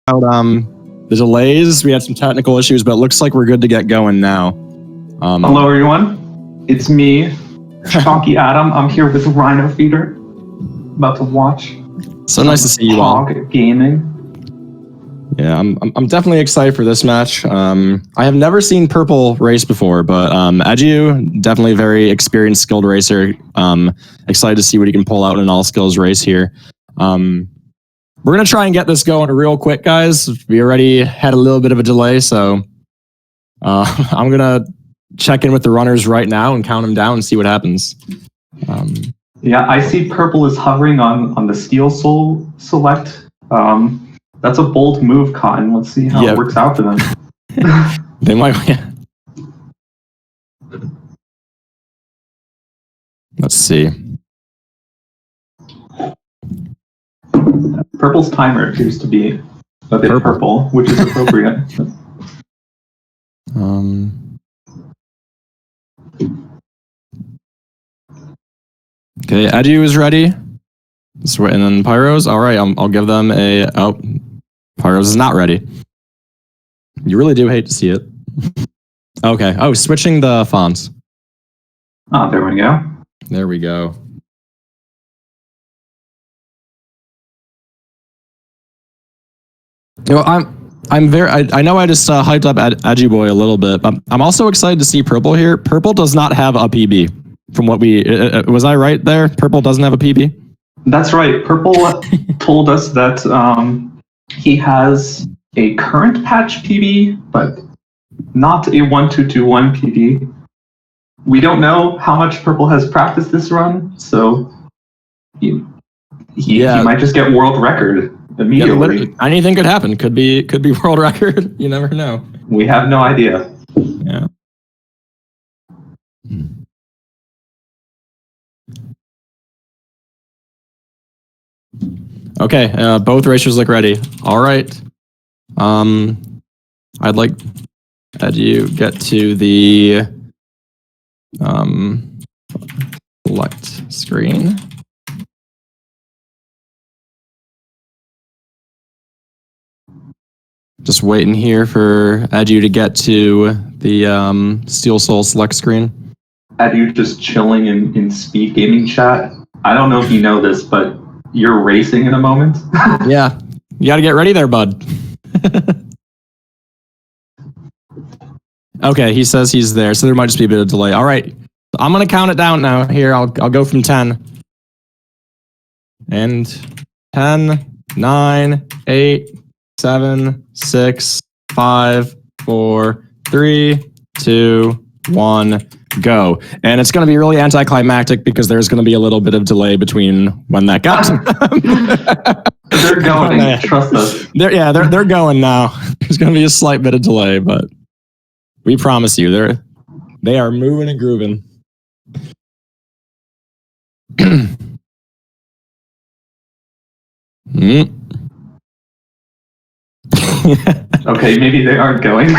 out the delays. We had some technical issues, but it looks like we're good to get going now. Hello, everyone. It's me, Chonky Adam. I'm here with Rhino Feeder, about to watch. So nice to see you all. Gaming. Yeah, I'm definitely excited for this match. I have never seen Pyr0Z race before, but Edu, definitely a very experienced, skilled racer. Excited to see what he can pull out in an all-skills race here. We're going to try and get this going real quick, guys. We already had a little bit of a delay, so I'm going to check in with the runners right now and count them down and see what happens. Yeah, I see Pyr0Z is hovering on the Steel Soul select. That's a bold move, Cotton. Let's see how it works out for them. They might. Yeah. Let's see. Pyr0Z's timer appears to be a bit purple, which is appropriate. Okay, Edu is ready. And then Pyr0Z. All right, I'll give them a. Oh, Pyr0Z is not ready. You really do hate to see it. Okay. Oh, switching the fonts. Oh, there we go. There we go. You know, I know I just hyped up Eduboy a little bit, but I'm also excited to see Pyr0Z here. Pyr0Z does not have a PB. From what was I right there? Pyr0Z doesn't have a PB? That's right. Pyr0Z told us that he has a current patch PB, but not a 1221 PB. We don't know how much Pyr0Z has practiced this run, so he might just get world record immediately. Yeah, anything could happen. Could be world record. You never know. We have no idea. Yeah. Okay, both racers look ready. All right. I'd like Edu get to the select screen. Just waiting here for Edu to get to the Steel Soul select screen. Edu just chilling in speed gaming chat. I don't know if you know this, but you're racing in a moment. Yeah, you got to get ready there, bud. Okay, he says he's there, so there might just be a bit of delay. All right, I'm gonna count it down now. Here, I'll go from 10. And 10, 9, 8, 7, 6, 5, 4, 3, 2, 1. Go. And it's going to be really anticlimactic because there's going to be a little bit of delay between when that got to them. They're going. Trust us. They're going now. There's going to be a slight bit of delay, but we promise you, they are moving and grooving. Okay, maybe they aren't going.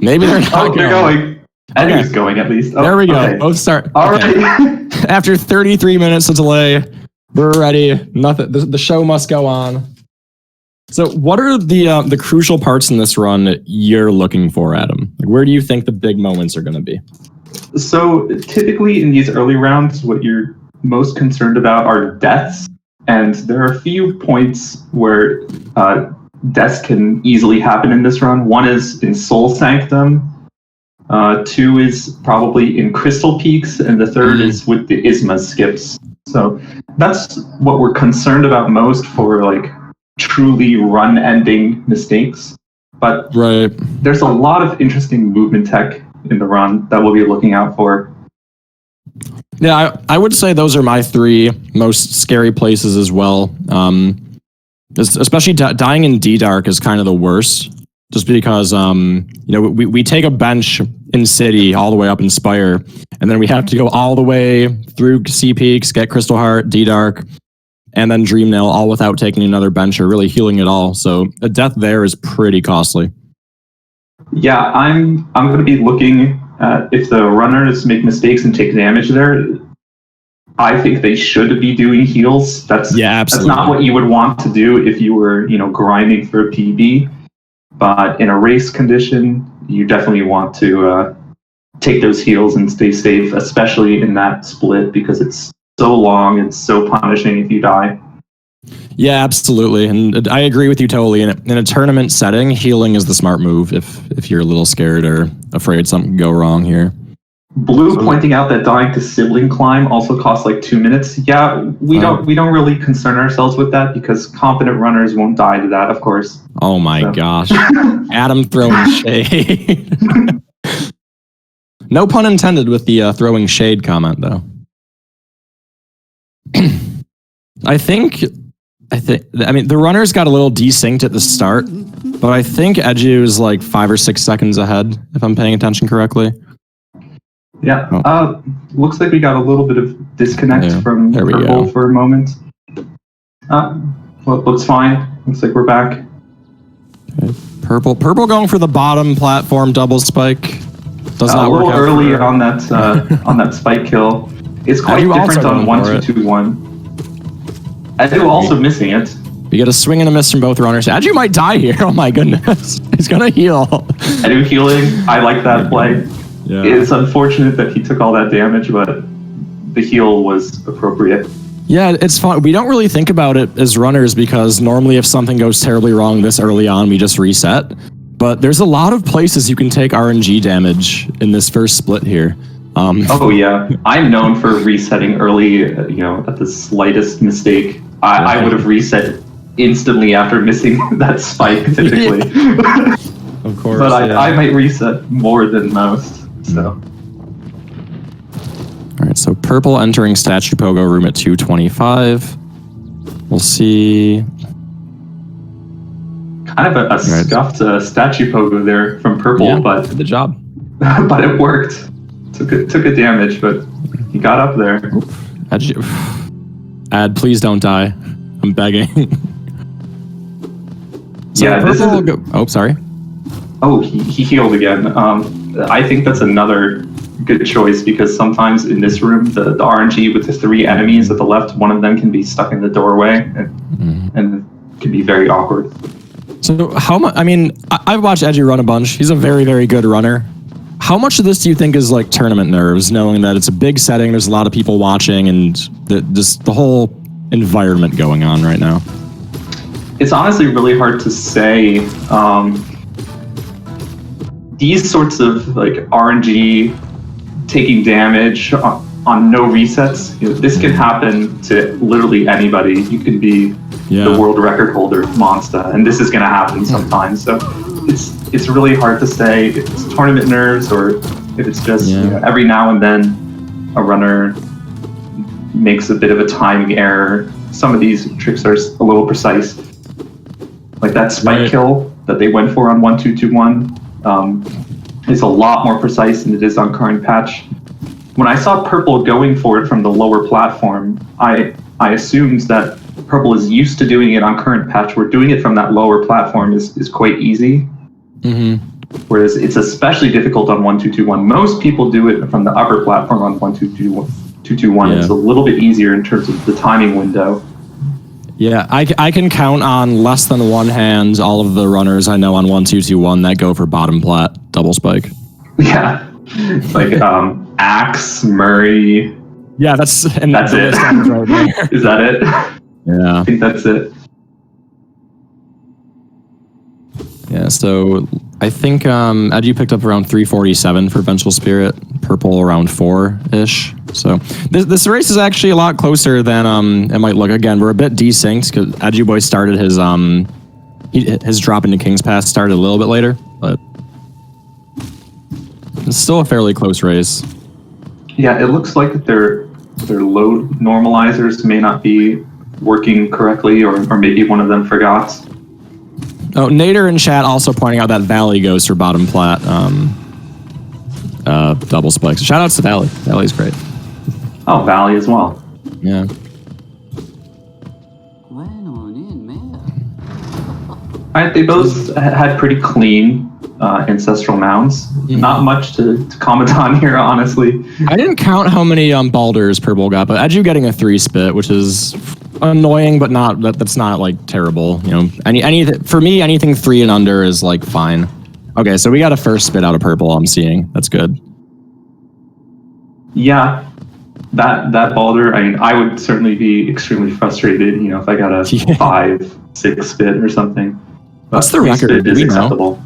Maybe they're not. Oh, they're going. Edu's going at least. There we go. Okay. Both start. All right. After 33 minutes of delay, we're ready. Nothing. The show must go on. So, what are the crucial parts in this run that you're looking for, Adam? Like, where do you think the big moments are going to be? So, typically in these early rounds, what you're most concerned about are deaths, and there are a few points where deaths can easily happen in this run. One is in Soul Sanctum. 2 is probably in Crystal Peaks, and the third is with the Isma skips. So that's what we're concerned about most for like truly run-ending mistakes. But there's a lot of interesting movement tech in the run that we'll be looking out for. Yeah, I would say those are my 3 most scary places as well. Especially dying in D-Dark is kind of the worst. Just because, we take a bench in City all the way up in Spire, and then we have to go all the way through C Peaks, get Crystal Heart, D-Dark, and then Dream Nail, all without taking another bench or really healing it all. So a death there is pretty costly. Yeah, I'm going to be looking at if the runners make mistakes and take damage there. I think they should be doing heals. That's not what you would want to do if you were, grinding for a PB. But in a race condition, you definitely want to take those heals and stay safe, especially in that split because it's so long and so punishing if you die. Yeah, absolutely, and I agree with you totally. In a tournament setting, healing is the smart move if you're a little scared or afraid something can go wrong here. Blue pointing out that dying to sibling climb also costs like 2 minutes. Yeah, we don't really concern ourselves with that because competent runners won't die to that, of course. Oh my gosh, Adam throwing shade. No pun intended with the throwing shade comment though. I mean, the runners got a little desynced at the start, but I think Edu is like 5 or 6 seconds ahead, if I'm paying attention correctly. Yeah, looks like we got a little bit of disconnect from Purple for a moment. Well, looks fine. Looks like we're back. Okay. Purple going for the bottom platform double spike. Does not work out. A little early on that spike kill. It's quite different on 1-2-2-1. Edu also missing it. You get a swing and a miss from both runners. Edu might die here. Oh my goodness. He's gonna heal. Edu healing. I like that play. Yeah. It's unfortunate that he took all that damage, but the heal was appropriate. Yeah, it's fun. We don't really think about it as runners because normally if something goes terribly wrong this early on, we just reset. But there's a lot of places you can take RNG damage in this first split here. Oh yeah, I'm known for resetting early, at the slightest mistake. I would have reset instantly after missing that spike typically. Of course. But I might reset more than most. So. All right, so Purple entering Statue Pogo room at 225. We'll see. Kind of a scuffed Statue Pogo there from Purple, but did the job. But it worked. Took a damage, but he got up there. Ad, please don't die. I'm begging. So yeah, this is. Oh, sorry. Oh, he healed again. I think that's another good choice because sometimes in this room, the RNG with the 3 enemies at the left, one of them can be stuck in the doorway and can be very awkward. So how much? I mean, I've watched Edu run a bunch. He's a very, very good runner. How much of this do you think is like tournament nerves, knowing that it's a big setting, there's a lot of people watching, and the whole environment going on right now? It's honestly really hard to say. These sorts of like RNG taking damage on no resets, this can happen to literally anybody. You can be the world record holder, Monster, and this is going to happen sometimes. So it's really hard to say if it's tournament nerves or if it's just every now and then a runner makes a bit of a timing error. Some of these tricks are a little precise, like that spike kill that they went for on 1-2-2-1. Is a lot more precise than it is on current patch. When I saw Purple going for it from the lower platform, I assumed that Purple is used to doing it on current patch, where doing it from that lower platform is quite easy. Whereas it's especially difficult on 1-2-2-1. Most people do it from the upper platform on 1-2-2-1. It's a little bit easier in terms of the timing window. Yeah, I can count on less than one hand all of the runners I know on 1-2-2-1 that go for bottom plat double spike. Yeah, it's like Axe, Murray. Yeah, that's it. Right there. Is that it? Yeah, I think that's it. Yeah, so I think Edu picked up around 347 for Vengeful Spirit, Purple around 4-ish. So this race is actually a lot closer than it might look. Again, we're a bit desynced because Eduboy started his drop into King's Pass started a little bit later, but it's still a fairly close race. Yeah, it looks like their load normalizers may not be working correctly, or maybe one of them forgot. Oh, Nader in chat also pointing out that Valley goes for bottom plat double spikes. Shout outs to Valley. Valley's great. Oh, Valley as well. Yeah. Alright, they both had pretty clean ancestral mounds. Not much to comment on here, honestly. I didn't count how many balders Purple got, but Edu getting a 3 spit, which is annoying, but that's not like terrible. You know, for me, anything 3 and under is like fine. Okay, so we got a first spit out of Purple. I'm seeing that's good. Yeah, that balder. I mean, I would certainly be extremely frustrated. You know, if I got a 5, 6 spit or something. What's the record? Is acceptable.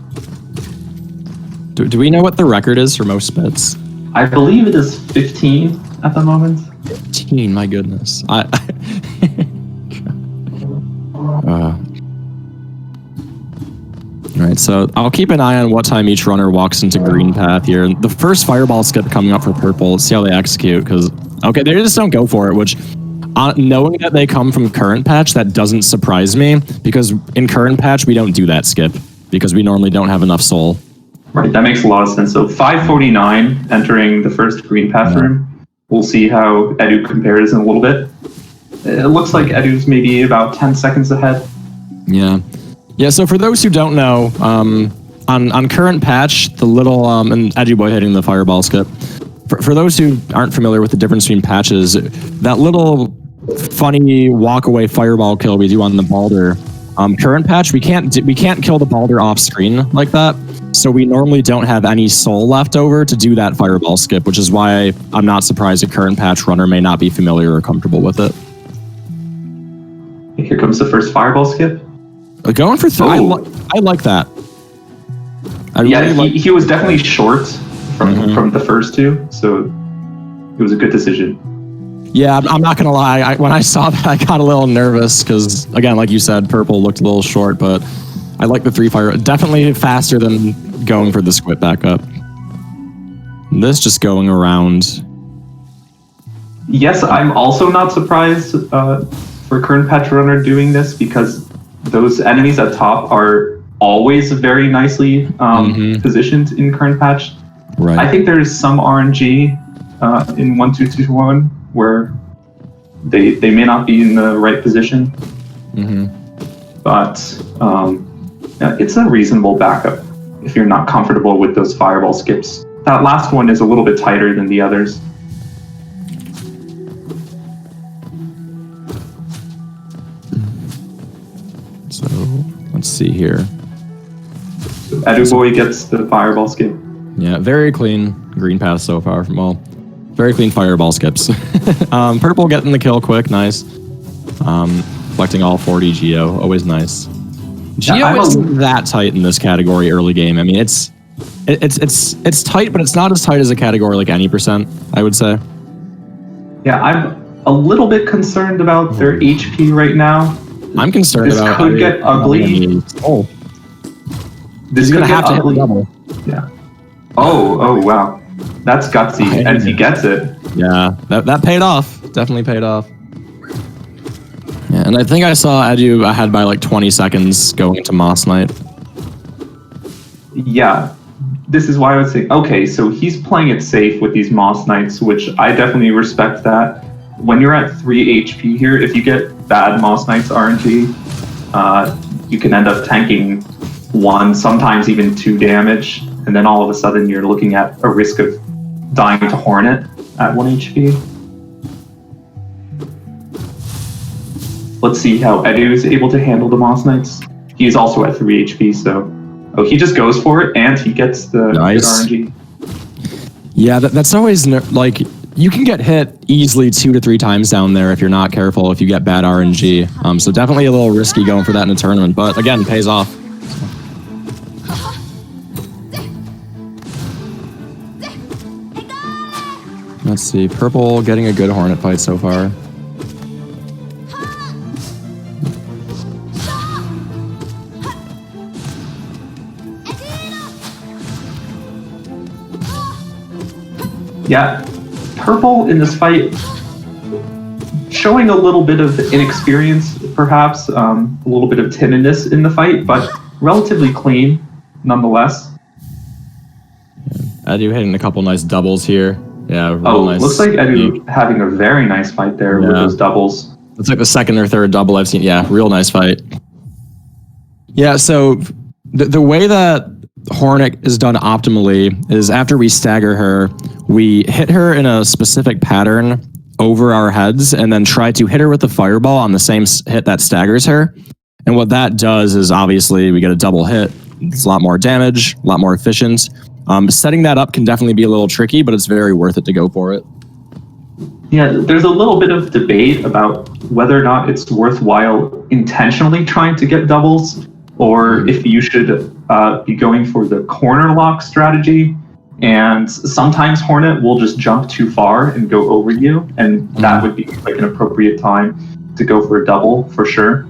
Do we know what the record is for most spits? I believe it is 15 at the moment. 15, my goodness. Alright, so I'll keep an eye on what time each runner walks into green path here. The first fireball skip coming up for Purple, let's see how they execute, because, okay, they just don't go for it, which, knowing that they come from current patch, that doesn't surprise me, because in current patch, we don't do that skip, because we normally don't have enough soul. Right, that makes a lot of sense. So 549 entering the first green path room. We'll see how Edu compares in a little bit. It looks like Edu's maybe about 10 seconds ahead. Yeah. Yeah, so for those who don't know, on current patch, the little, and Eduboy hitting the fireball skip, for those who aren't familiar with the difference between patches, that little funny walk away fireball kill we do on the balder, current patch, we can't kill the balder off screen like that. So we normally don't have any soul left over to do that fireball skip, which is why I'm not surprised a current patch runner may not be familiar or comfortable with it. Here comes the first fireball skip. Going for 3, I like that. He was definitely short from the first 2, so it was a good decision. Yeah, I'm not gonna lie. When I saw that, I got a little nervous because, again, like you said, Purple looked a little short, but I like the 3 fire. Definitely faster than going for the squid back up. This just going around. Yes, I'm also not surprised for current patch runner doing this, because those enemies at top are always very nicely positioned in current patch. Right. I think there's some RNG in 1.2.2.1 where they may not be in the right position, but it's a reasonable backup if you're not comfortable with those fireball skips. That last one is a little bit tighter than the others. So let's see here. Eduboy gets the fireball skip. Yeah, very clean green path so far. Well, very clean fireball skips. Purple getting the kill quick, nice. Collecting all 40 Geo, always nice. Geo isn't that tight in this category early game. I mean, it's tight, but it's not as tight as a category like any %, I would say. Yeah, I'm a little bit concerned about their HP right now. I'm concerned this about. This could get ugly. Oh, this could get have to ugly. hit the double. Yeah. Oh wow, that's gutsy, and he gets it. Yeah, that paid off. Definitely paid off. Yeah, and I think I saw Edu ahead by like 20 seconds going into Moss Knight. Yeah, this is why I would say, okay, so he's playing it safe with these Moss Knights, which I definitely respect that. When you're at 3 HP here, if you get bad Moss Knights RNG, you can end up tanking 1, sometimes even 2 damage, and then all of a sudden you're looking at a risk of dying to Hornet at 1 HP. Let's see how Edu is able to handle the Moss Knights. He is also at 3 HP, so... Oh, he just goes for it, and he gets the RNG. Yeah, that's always... like, you can get hit easily 2 to 3 times down there if you're not careful, if you get bad RNG. So definitely a little risky going for that in a tournament, but again, pays off. Let's see, Purple getting a good Hornet fight so far. Yeah, Purple in this fight showing a little bit of inexperience, perhaps, a little bit of timidness in the fight, but relatively clean nonetheless. Edu hitting a couple nice doubles here. Yeah, real nice. Looks like Edu having a very nice fight there with those doubles. It's like the second or third double I've seen. Yeah, real nice fight. Yeah, so the way that Hornet is done optimally is after we stagger her, we hit her in a specific pattern over our heads and then try to hit her with the fireball on the same hit that staggers her. And what that does is obviously we get a double hit. It's a lot more damage, a lot more efficient. Setting that up can definitely be a little tricky, but it's very worth it to go for it. Yeah, there's a little bit of debate about whether or not it's worthwhile intentionally trying to get doubles, or if you should be going for the corner lock strategy. And sometimes Hornet will just jump too far and go over you, and that would be like an appropriate time to go for a double for sure.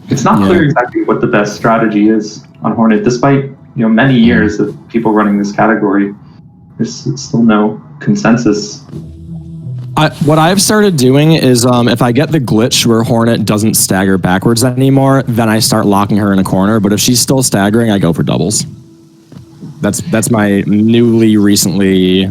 It's not clear exactly what the best strategy is on Hornet, despite many years of people running this category. There's still no consensus. What I've started doing is if I get the glitch where Hornet doesn't stagger backwards anymore, then I start locking her in a corner. But if she's still staggering, I go for doubles. That's my recently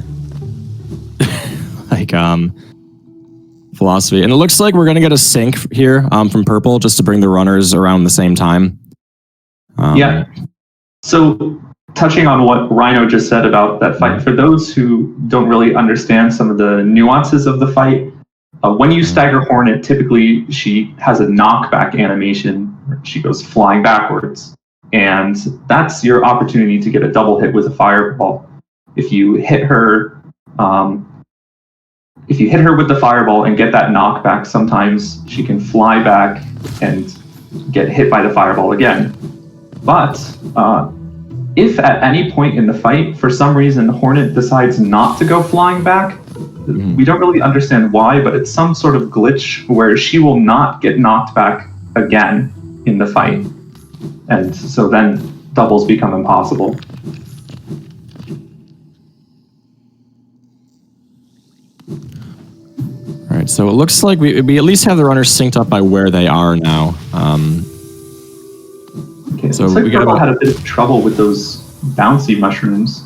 philosophy. And it looks like we're gonna get a sync here from Purple just to bring the runners around the same time. Yeah. So touching on what Rhino just said about that fight, for those who don't really understand some of the nuances of the fight, when you stagger Hornet, typically she has a knockback animation where she goes flying backwards. And that's your opportunity to get a double hit with a fireball. If you hit her with the fireball and get that knockback, sometimes she can fly back and get hit by the fireball again. But if at any point in the fight, for some reason, Hornet decides not to go flying back, we don't really understand why, but it's some sort of glitch where she will not get knocked back again in the fight. And so then doubles become impossible. All right, so it looks like we at least have the runners synced up by where they are now. Okay, so we had a bit of trouble with those bouncy mushrooms.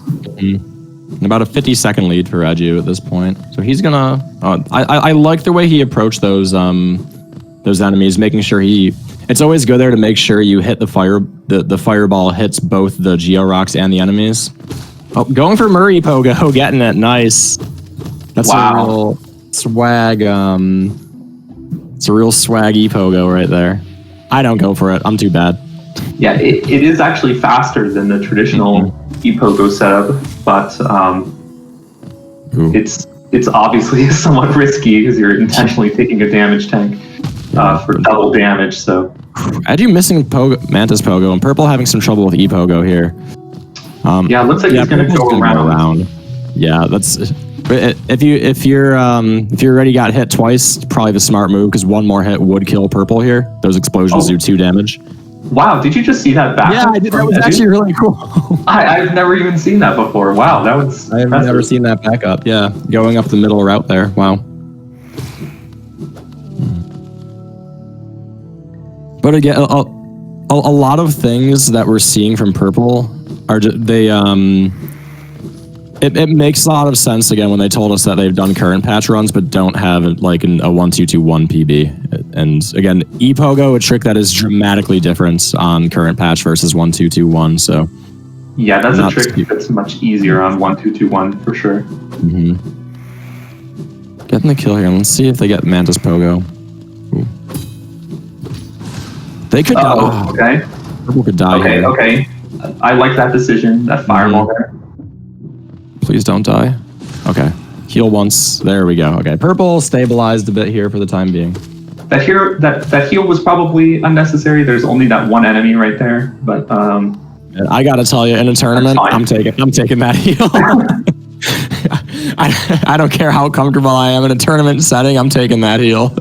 About a 50-second lead for Edu at this point. So he's gonna. I like the way he approached those enemies, making sure It's always good there to make sure you hit the fireball hits both the Geo-Rocks and the enemies. Oh, going for Murray Pogo, getting it, nice. That's a real swag. It's a real swaggy Pogo right there. I don't go for it. I'm too bad. Yeah, it is actually faster than the traditional ePogo setup, but it's obviously somewhat risky because you're intentionally taking a damage tank for double damage. So Edu missing Mantis Pogo and Purple having some trouble with ePogo here. Yeah, it looks like he's going to go around. Yeah, that's if you're already got hit twice, probably the smart move because one more hit would kill Purple here. Those explosions do 2 damage. Wow, did you just see that back? Yeah, I did. That was actually really cool. I've never even seen that before. Wow, that was I've never seen that back up. Yeah, going up the middle route there. Wow. But again, a lot of things that we're seeing from Purple are it makes a lot of sense again when they told us that they've done current patch runs but don't have like a 1-2-2-1 PB. And again, ePogo, a trick that is dramatically different on current patch versus 1-2-2-1. So yeah, that's a trick that's much easier on 1-2-2-1 for sure. Getting the kill here. Let's see if they get Mantis Pogo. Ooh. They could die. Okay. Purple could die. Okay. I like that decision. That fireball there. Please don't die. Okay. Heal once. There we go. Okay. Purple stabilized a bit here for the time being. That heal was probably unnecessary. There's only that one enemy right there, but I gotta tell you, in a tournament, I'm taking that heal. I don't care how comfortable I am in a tournament setting. I'm taking that heal.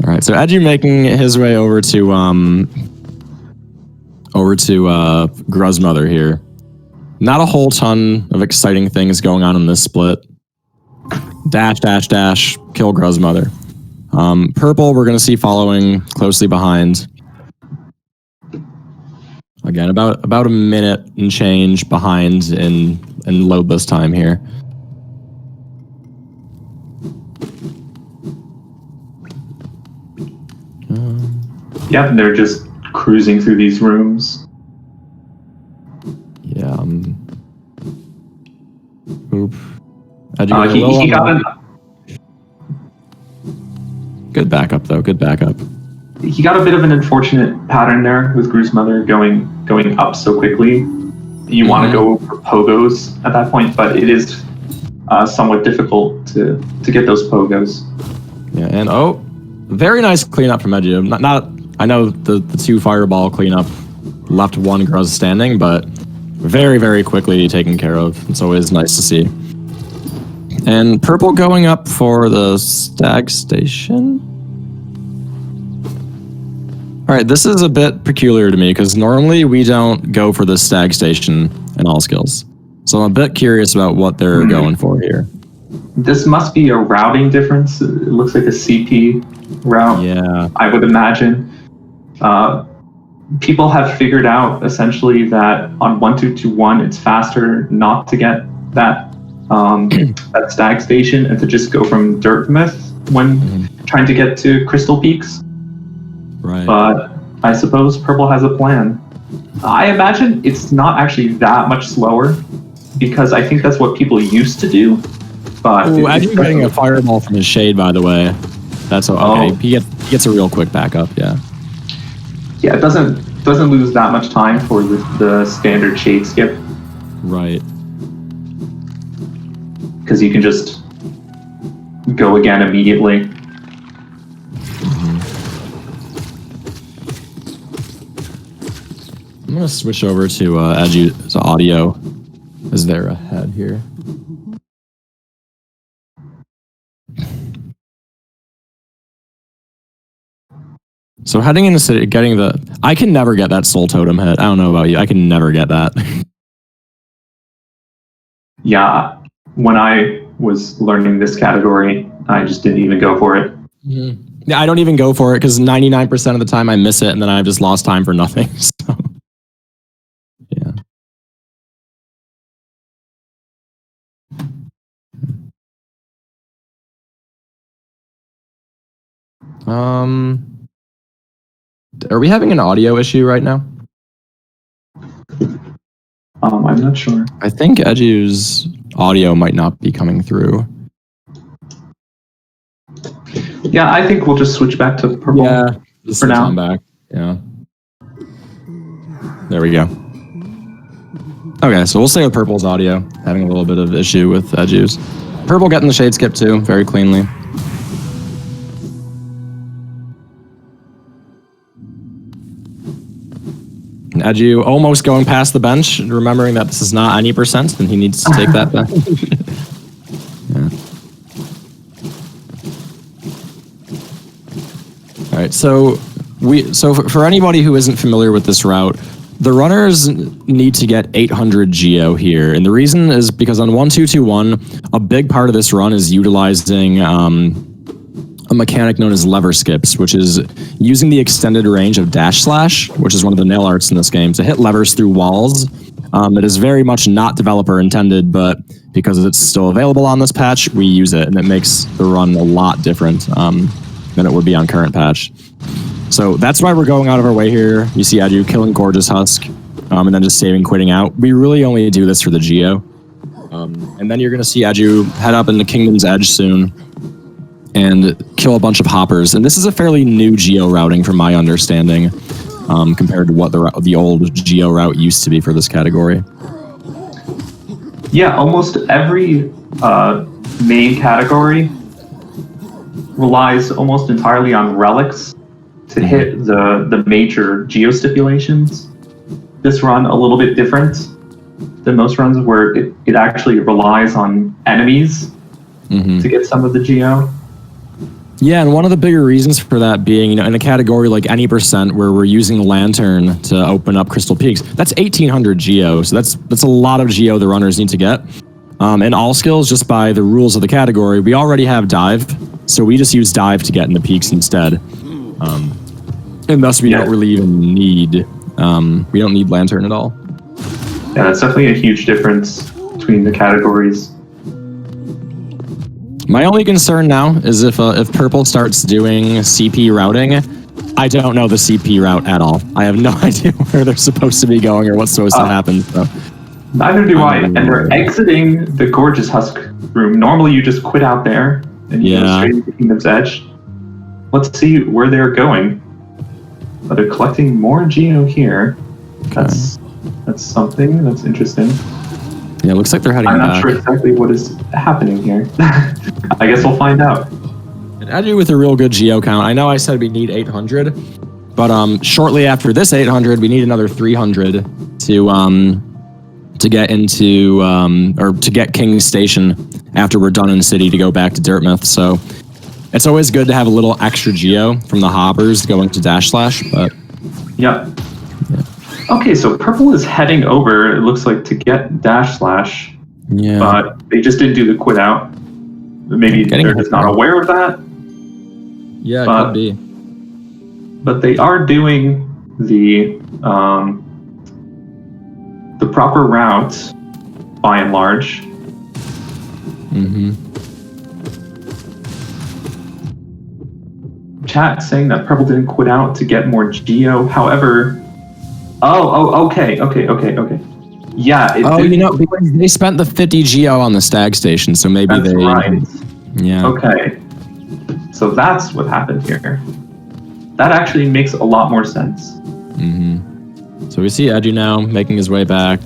All right. So Edu making his way over to Gruzmother here. Not a whole ton of exciting things going on in this split. Dash, kill Gruzmother. Purple, we're going to see following closely behind. Again, about a minute and change behind in load this time here. Yep, they're just cruising through these rooms. He got an good backup though. Good backup. He got a bit of an unfortunate pattern there with Gru's mother going up so quickly. You want to go for pogos at that point, but it is somewhat difficult to get those pogos. Yeah, and very nice cleanup from Edu. Not I know the 2 fireball cleanup left 1 Gruz standing, but very, very quickly taken care of. It's always nice to see. And purple going up for the stag station. All right, this is a bit peculiar to me because normally we don't go for the stag station in all skills. So I'm a bit curious about what they're going for here. This must be a routing difference. It looks like a CP route. Yeah. I would imagine. People have figured out essentially that on 1221 it's faster not to get that that stag station and to just go from Dirtmouth when trying to get to Crystal Peaks. Right. But I suppose purple has a plan. I imagine it's not actually that much slower because I think that's what people used to do. But Edu getting a fireball from his shade, by the way. That's okay. He gets a real quick backup. Yeah. Yeah, it doesn't lose that much time for the standard shade skip. Right. Because you can just go again immediately. I'm gonna switch over to Edu's audio as they're ahead here. So heading into city, getting I can never get that soul totem hit. I don't know about you. I can never get that. Yeah, when I was learning this category, I just didn't even go for it. Yeah, I don't even go for it because 99% of the time I miss it and then I've just lost time for nothing. So, yeah. Are we having an audio issue right now? I'm not sure. I think Edu's audio might not be coming through. Yeah, I think we'll just switch back to purple. Yeah, just for now. On back. Yeah. There we go. Okay, so we'll stay with purple's audio. Having a little bit of issue with Edu's. Purple getting the shade skip too, very cleanly. And Edu almost going past the bench, remembering that this is not any percent, and he needs to take that bench. Yeah. All right, so for anybody who isn't familiar with this route, the runners need to get 800 geo here, and the reason is because on 1221, a big part of this run is utilizing a mechanic known as lever skips, which is using the extended range of dash slash, which is one of the nail arts in this game, to hit levers through walls. It is very much not developer intended, but because it's still available on this patch, we use it, and it makes the run a lot different than it would be on current patch. So that's why we're going out of our way here. You see Edu killing Gorgeous Husk, and then just saving quitting out. We really only do this for the geo. And then you're going to see Edu head up into Kingdom's Edge soon and kill a bunch of hoppers. And this is a fairly new geo routing from my understanding, compared to what the old geo route used to be for this category. Yeah, almost every main category relies almost entirely on relics to hit the major geo stipulations. This run a little bit different than most runs where it actually relies on enemies to get some of the geo. Yeah, and one of the bigger reasons for that being, in a category like any percent where we're using Lantern to open up Crystal Peaks, that's 1,800 geo, so that's a lot of geo the runners need to get. In all skills, just by the rules of the category, we already have dive, so we just use dive to get in the peaks instead. And thus we don't really even need, we don't need Lantern at all. Yeah, that's definitely a huge difference between the categories. My only concern now is if purple starts doing CP routing, I don't know the CP route at all. I have no idea where they're supposed to be going or what's supposed to happen. So. Neither do I, and they're exiting the Gorgeous Husk room. Normally you just quit out there and you go straight into Kingdom's Edge. Let's see where they're going. But they're collecting more Geo here. Okay. That's something that's interesting. Yeah, it looks like they're heading back. I'm not sure exactly what is happening here. I guess we'll find out. Edu with a real good Geo count. I know I said we need 800, but shortly after this 800, we need another 300 to get into or to get King's Station after we're done in city to go back to Dirtmouth. So it's always good to have a little extra Geo from the hoppers going to Dash Slash. But yep. Okay, so purple is heading over. It looks like to get Dash Slash. Yeah. But they just didn't do the quit out. Maybe they're just not aware of that. Yeah, it could be. But they are doing the proper route by and large. Mm-hmm. Chat saying that purple didn't quit out to get more Geo. However, okay. Yeah. You know, because they spent the 50 Geo on the Stag Station, so maybe that's right. Yeah. Okay. So that's what happened here. That actually makes a lot more sense. Mm-hmm. So we see Edu now making his way back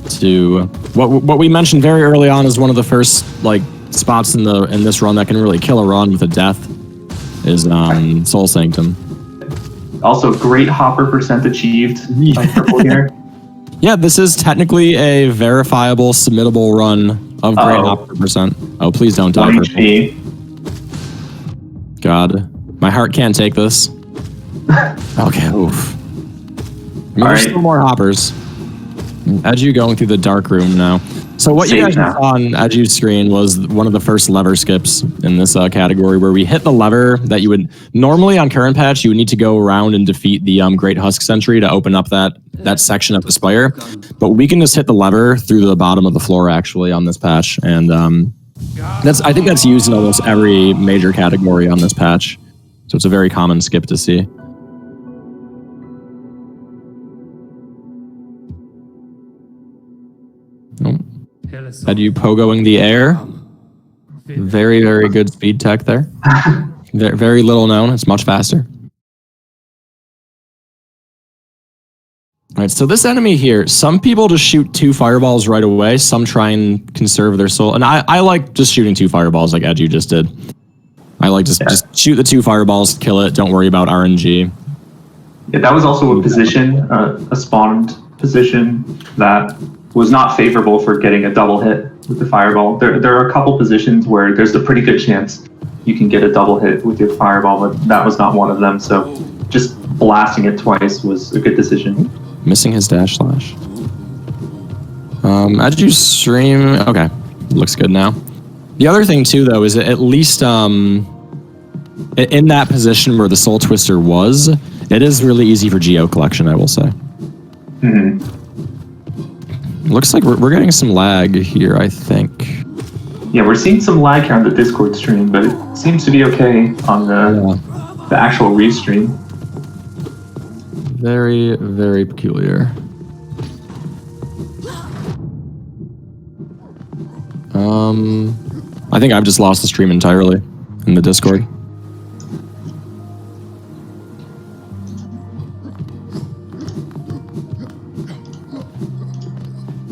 to what we mentioned very early on is one of the first like spots in this run that can really kill a run with a death is Soul Sanctum. Also, great hopper percent achieved by purple here. Yeah, this is technically a verifiable, submittable run of great hopper percent. Oh, please don't die. HP. God, my heart can't take this. Okay, oof. There's still more hoppers. Edu going through the dark room now. So what you guys saw on Edu's screen was one of the first lever skips in this category where we hit the lever that you would normally on current patch, you would need to go around and defeat the Great Husk Sentry to open up that section of the Spire. But we can just hit the lever through the bottom of the floor actually on this patch. And I think that's used in almost every major category on this patch. So it's a very common skip to see. Edu pogoing the air. Very, very good speed tech there. Very little known. It's much faster. All right, so this enemy here, some people just shoot 2 fireballs right away. Some try and conserve their soul. And I like just shooting 2 fireballs like Edu just did. I like just shoot the 2 fireballs, kill it. Don't worry about RNG. Yeah, that was also a position, a spawned position that was not favorable for getting a double hit with the fireball. There are a couple positions where there's a pretty good chance you can get a double hit with your fireball, but that was not one of them. So just blasting it twice was a good decision. Missing his dash slash. Edu's stream, okay, looks good now. The other thing too, though, is at least in that position where the Soul Twister was, it is really easy for Geo collection, I will say. Mm-hmm. Looks like we're getting some lag here, I think. Yeah, we're seeing some lag here on the Discord stream, but it seems to be okay on the actual restream. Very, very peculiar. I think I've just lost the stream entirely in the Discord.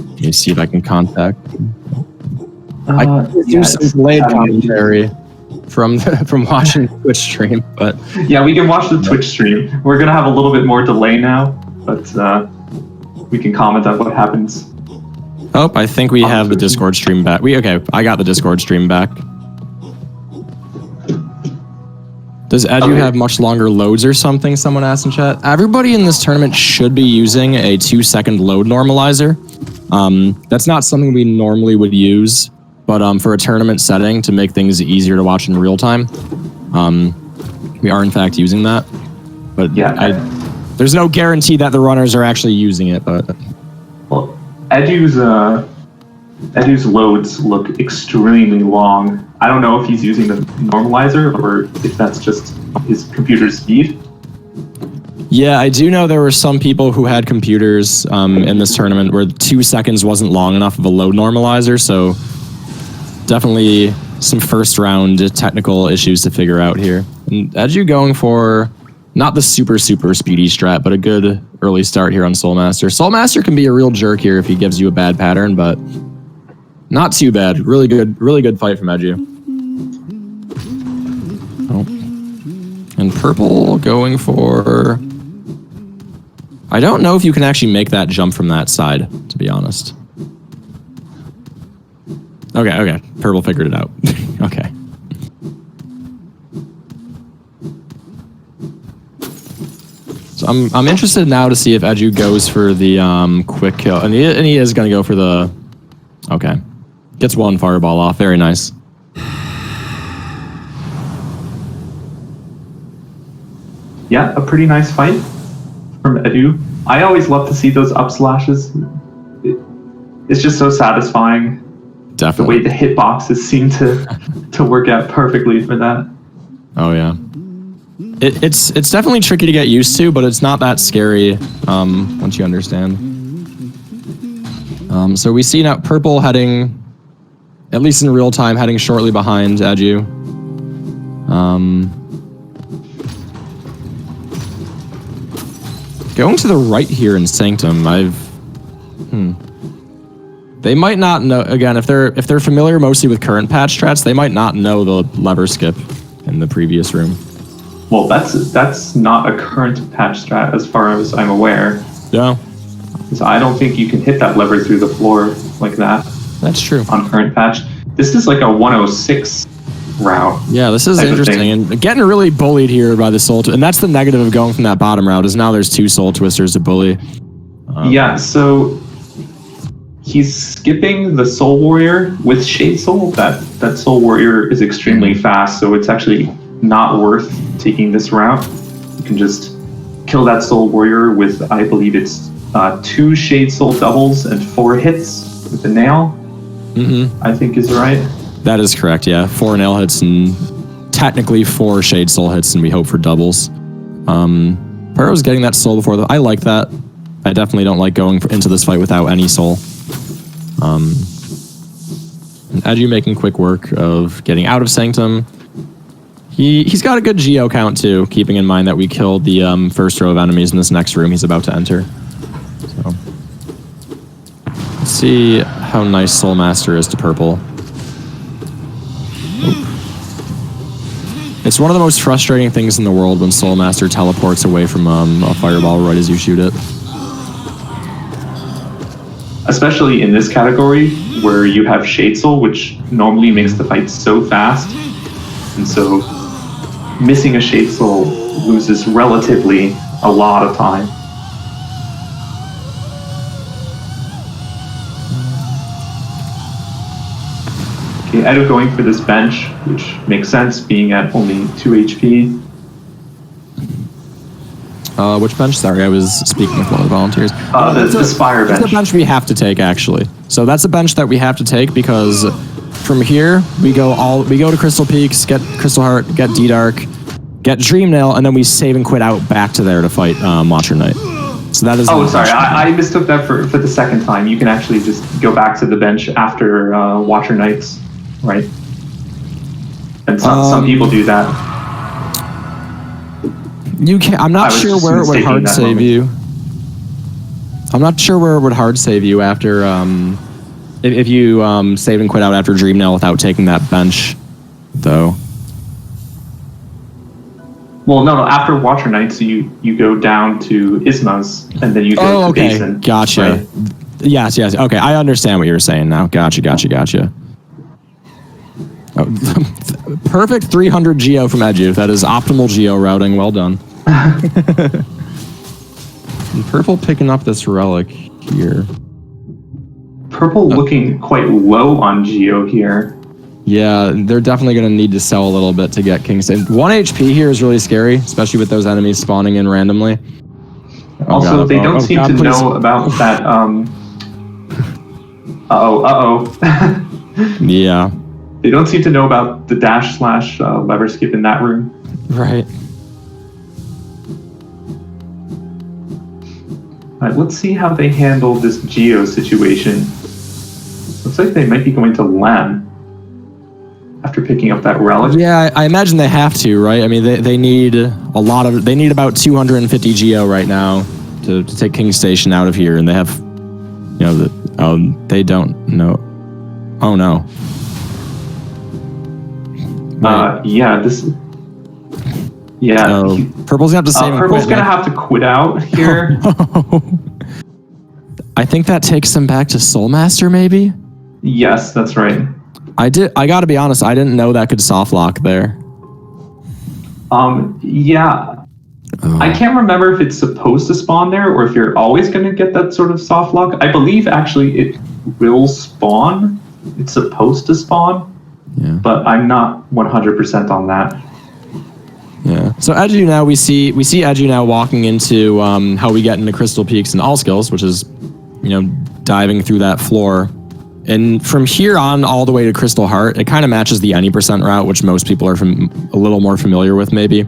Let me see if I can contact. I can do some delayed commentary from watching the Twitch stream, but yeah, we can watch the Twitch stream. We're gonna have a little bit more delay now, but we can comment on what happens. Oh, I think we have the Discord stream back. I got the Discord stream back. Does Edu have much longer loads or something? Someone asked in chat. Everybody in this tournament should be using a 2-second load normalizer. That's not something we normally would use, but for a tournament setting to make things easier to watch in real time, we are in fact using that. But yeah, there's no guarantee that the runners are actually using it. But well, Edu's loads look extremely long. I don't know if he's using the normalizer or if that's just his computer's speed. Yeah, I do know there were some people who had computers in this tournament where 2 seconds wasn't long enough of a load normalizer, so definitely some first round technical issues to figure out here. And Edu going for not the super speedy strat, but a good early start here on Soulmaster. Soulmaster can be a real jerk here if he gives you a bad pattern, but not too bad. Really good fight from Edu. Oh. And purple going for... I don't know if you can actually make that jump from that side, to be honest. Okay. Purple figured it out. Okay. So I'm interested now to see if Edu goes for the quick kill. And he is going to go for the... Okay. Gets one fireball off. Very nice. Yeah, a pretty nice fight from Edu. I always love to see those up slashes. It's just so satisfying. Definitely. The way the hitboxes seem to work out perfectly for that. Oh yeah. It's definitely tricky to get used to, but it's not that scary once you understand. So we see now purple heading, at least in real time, heading shortly behind Edu. Going to the right here in Sanctum, They might not know, again, if they're familiar mostly with current patch strats, they might not know the lever skip in the previous room. Well, that's not a current patch strat as far as I'm aware. Yeah. So I don't think you can hit that lever through the floor like that. That's true. On current patch. This is like a 106 route. Yeah, this is interesting. And getting really bullied here by the soul, and that's the negative of going from that bottom route, is now there's two soul twisters to bully. Yeah, so he's skipping the Soul Warrior with Shade Soul. That Soul Warrior is extremely fast, so it's actually not worth taking this route. You can just kill that Soul Warrior with, I believe it's 2 Shade Soul doubles and 4 hits with the nail. I think is right. That is correct, yeah. 4 nail hits and technically 4 Shade Soul hits, and we hope for doubles. Pyr0Z getting that soul before I like that. I definitely don't like going into this fight without any soul. And Edu making quick work of getting out of Sanctum. He's got a good geo count too, keeping in mind that we killed the first row of enemies in this next room he's about to enter. So let's see how nice Soulmaster is to purple. It's one of the most frustrating things in the world when Soulmaster teleports away from a fireball right as you shoot it. Especially in this category where you have Shade Soul, which normally makes the fight so fast. And so missing a Shade Soul loses relatively a lot of time. Okay, Edu going for this bench, which makes sense being at only 2 HP. Which bench? Sorry, I was speaking with one of the volunteers. The Spire bench. That's the bench we have to take, actually. So that's a bench that we have to take because from here we go to Crystal Peaks, get Crystal Heart, get D-Dark, get Dream Nail, and then we save and quit out back to there to fight Watcher Knight. So that is. Oh, sorry, I mistook that for the second time. You can actually just go back to the bench after Watcher Knights, right? And some people do that. You can. I'm not sure where it would hard save you. I'm not sure where it would hard save you after if you save and quit out after Dream Nail without taking that bench, though. Well, no. After Watcher Knights, you go down to Isma's, and then you go to Basin. Gotcha. Right? Yes. Okay, I understand what you're saying now. Gotcha. Oh, perfect 300 geo from Edu. That is optimal geo routing. Well done. And purple picking up this relic here. Purple looking quite low on geo here. Yeah, they're definitely going to need to sell a little bit to get Kingston. 1 HP here is really scary, especially with those enemies spawning in randomly. Also, they don't seem to know about that. Yeah. They don't seem to know about the dash / lever skip in that room. Right. All right, let's see how they handle this geo situation. Looks like they might be going to Lem. after picking up that relic. Yeah, I imagine they have to, right? I mean, they need a lot of. They need about 250 geo right now to take King Station out of here, and they have, you know, they don't know. Oh no. Yeah, this. Yeah. So Purple's gonna have to save him. Purple's gonna have to quit out here. I think that takes them back to Soulmaster, maybe. Yes, that's right. I gotta be honest, I didn't know that could soft lock there. Yeah. Oh. I can't remember if it's supposed to spawn there or if you're always going to get that sort of soft lock. I believe actually it will spawn. It's supposed to spawn, but I'm not 100% on that. Yeah. So Edu now we see Edu now walking into how we get into Crystal Peaks and All Skills, which is, you know, diving through that floor. And from here on all the way to Crystal Heart, it kind of matches the any % route, which most people are a little more familiar with, maybe.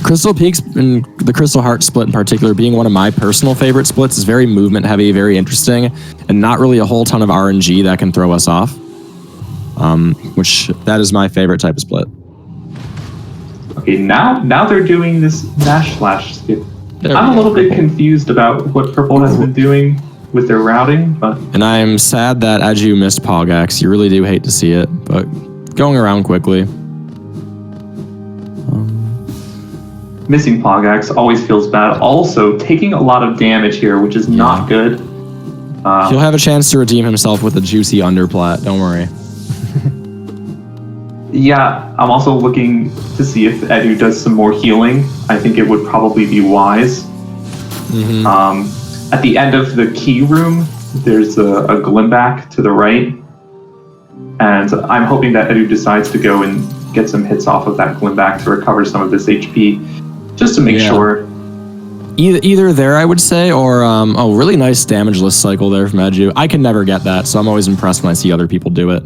Crystal Peaks and the Crystal Heart split in particular, being one of my personal favorite splits, is very movement heavy, very interesting, and not really a whole ton of RNG that can throw us off. Which that is my favorite type of split. Okay, now they're doing this Nash Slash skip. I'm a little bit confused about what Purple has been doing with their routing, but... And I'm sad that Edu missed Pogax. You really do hate to see it, but going around quickly. Missing Pogax always feels bad. Also, taking a lot of damage here, which is not good. He'll have a chance to redeem himself with a juicy underplat, don't worry. Yeah, I'm also looking to see if Edu does some more healing. I think it would probably be wise. At the end of the key room, there's a Glimback to the right. And I'm hoping that Edu decides to go and get some hits off of that Glimback to recover some of this HP, just to make sure. Either there, I would say, or oh, really nice damageless cycle there from Edu. I can never get that, so I'm always impressed when I see other people do it.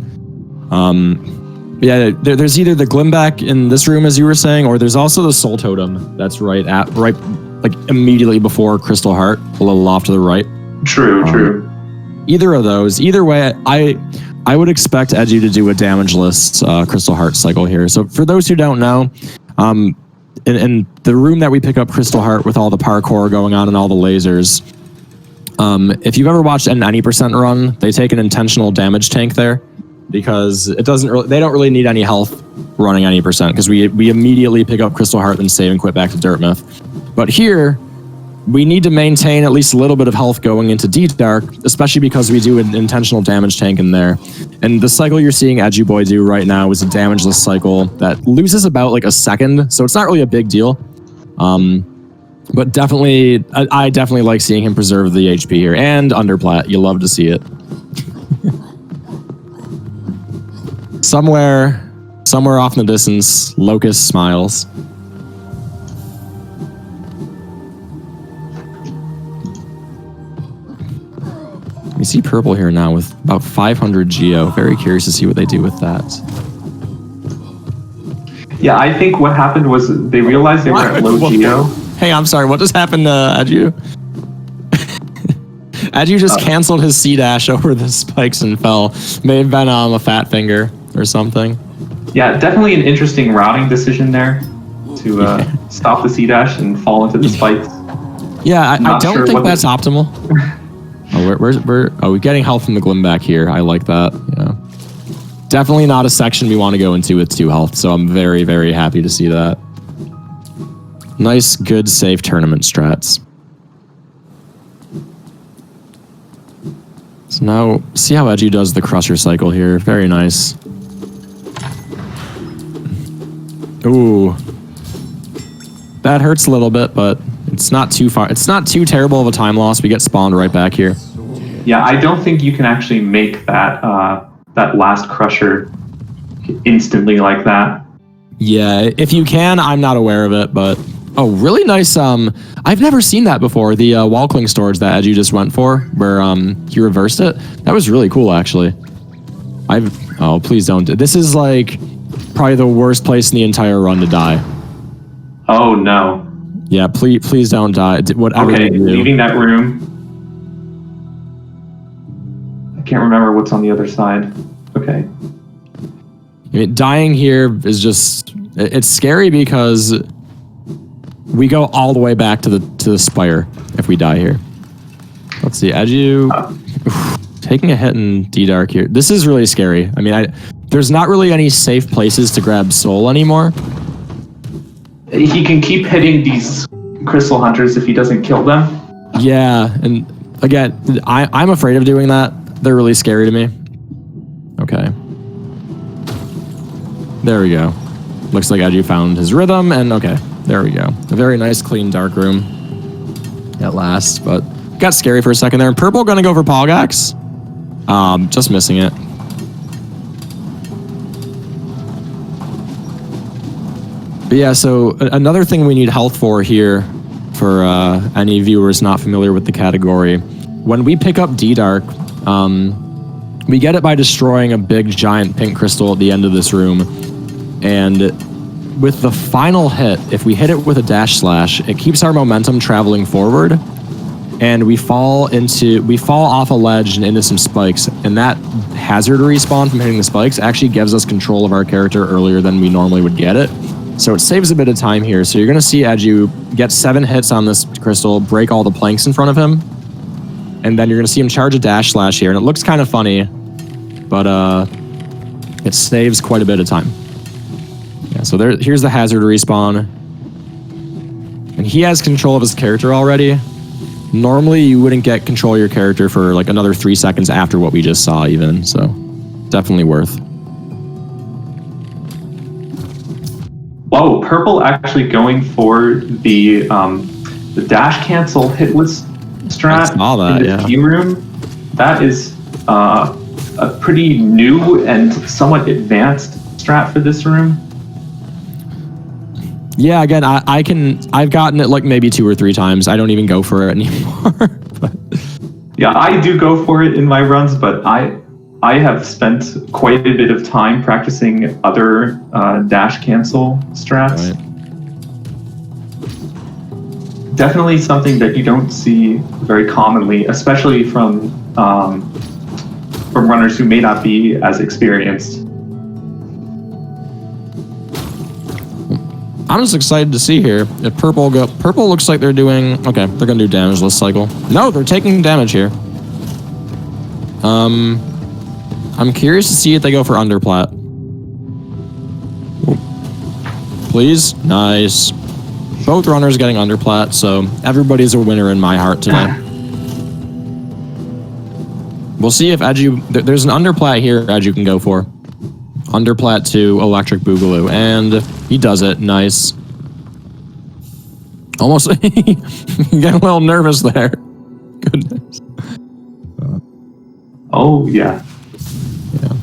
Yeah, there's either the Glimback in this room, as you were saying, or there's also the Soul Totem that's right like immediately before Crystal Heart, a little off to the right. True. Either of those. Either way, I would expect Edu to do a damageless Crystal Heart cycle here. So for those who don't know, in the room that we pick up Crystal Heart with all the parkour going on and all the lasers, if you've ever watched an any % run, they take an intentional damage tank there because they don't really need any health running any % because we immediately pick up Crystal Heart and save and quit back to Dirtmouth. But here, we need to maintain at least a little bit of health going into Deep Dark, especially because we do an intentional damage tank in there. And the cycle you're seeing Eduboy do right now is a damageless cycle that loses about like a second, so it's not really a big deal. But definitely, I definitely like seeing him preserve the HP here. And underplat, you love to see it. Somewhere off in the distance, Locust smiles. We see Purple here now with about 500 Geo. Very curious to see what they do with that. Yeah, I think what happened was they realized they were at low Geo. Hey, I'm sorry, what just happened to Edu? Edu just canceled his C-dash over the spikes and fell. May have been a fat finger or something. Yeah, definitely an interesting routing decision there to stop the C-dash and fall into the spikes. Yeah, I don't think that's optimal. Oh, we're getting health from the Glimback here. I like that. Yeah, definitely not a section we want to go into with 2 health. So I'm very, very happy to see that. Nice, good, safe tournament strats. So now see how Edu does the Crusher cycle here. Very nice. Ooh, that hurts a little bit, but it's not too far. It's not too terrible of a time loss. We get spawned right back here. Yeah, I don't think you can actually make that that last Crusher instantly like that. Yeah, if you can, I'm not aware of it, but oh, really nice. I've never seen that before. The wall cling storage that Edu just went for, where he reversed it. That was really cool, actually. Oh, please don't. This is like probably the worst place in the entire run to die. Oh no. Yeah, please don't die. Whatever Okay, you do. leaving that room. I can't remember what's on the other side. Okay. I mean, dying here is just, it's scary because we go all the way back to the spire if we die here. Let's see, Edu taking a hit in D-Dark here. This is really scary. I mean, there's not really any safe places to grab soul anymore. He can keep hitting these crystal hunters if he doesn't kill them. Yeah, and again, I'm afraid of doing that. They're really scary to me. Okay. There we go. Looks like Edu found his rhythm, and okay, there we go. A very nice, clean dark room at last, but got scary for a second there. And Purple gonna go for Polgax. Just missing it. But yeah, so another thing we need health for here, for any viewers not familiar with the category, when we pick up D-Dark, we get it by destroying a big giant pink crystal at the end of this room. And with the final hit, if we hit it with a dash slash, it keeps our momentum traveling forward, and we fall off a ledge and into some spikes, and that hazard respawn from hitting the spikes actually gives us control of our character earlier than we normally would get it. So it saves a bit of time here. So you're going to see Edu get 7 hits on this crystal, break all the planks in front of him, and then you're going to see him charge a dash slash here, and it looks kind of funny, but it saves quite a bit of time. Yeah, so here's the hazard respawn, and he has control of his character already. Normally, you wouldn't get control of your character for like another 3 seconds after what we just saw even, so definitely worth. Whoa, Purple actually going for the dash cancel hitless strat in the key room. That is a pretty new and somewhat advanced strat for this room. Yeah, again, I've gotten it like maybe 2 or 3 times. I don't even go for it anymore. But. Yeah, I do go for it in my runs, but I have spent quite a bit of time practicing other dash cancel strats. Right. Definitely something that you don't see very commonly, especially from runners who may not be as experienced. I'm just excited to see here if Purple looks like they're doing, okay, they're gonna do damage this cycle. No, they're taking damage here. I'm curious to see if they go for underplat. Please, nice. Both runners getting underplat, so everybody's a winner in my heart today. We'll see if Edu, there's an underplat here Edu can go for. Underplat to Electric Boogaloo, and he does it. Nice. Almost getting a little nervous there. Goodness. Oh yeah. Yeah.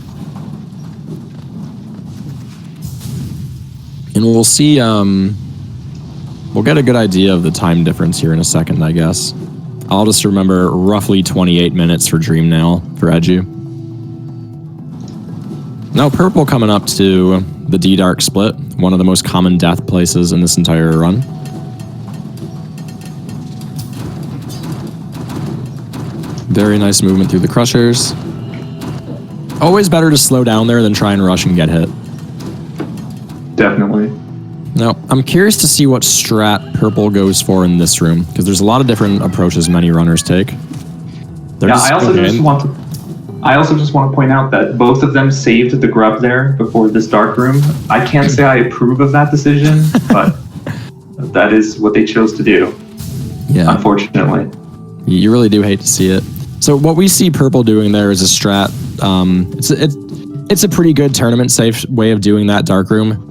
And we'll see. We'll get a good idea of the time difference here in a second, I guess. I'll just remember roughly 28 minutes for Dream Nail for Edu. Now Purple coming up to the D-Dark split, one of the most common death places in this entire run. Very nice movement through the crushers. Always better to slow down there than try and rush and get hit. Definitely. Now, I'm curious to see what strat Purple goes for in this room, because there's a lot of different approaches many runners take. I also just want to point out that both of them saved the grub there before this dark room. I can't say I approve of that decision, but that is what they chose to do. Yeah. Unfortunately. You really do hate to see it. So what we see Purple doing there is a strat. It's a pretty good tournament safe way of doing that dark room.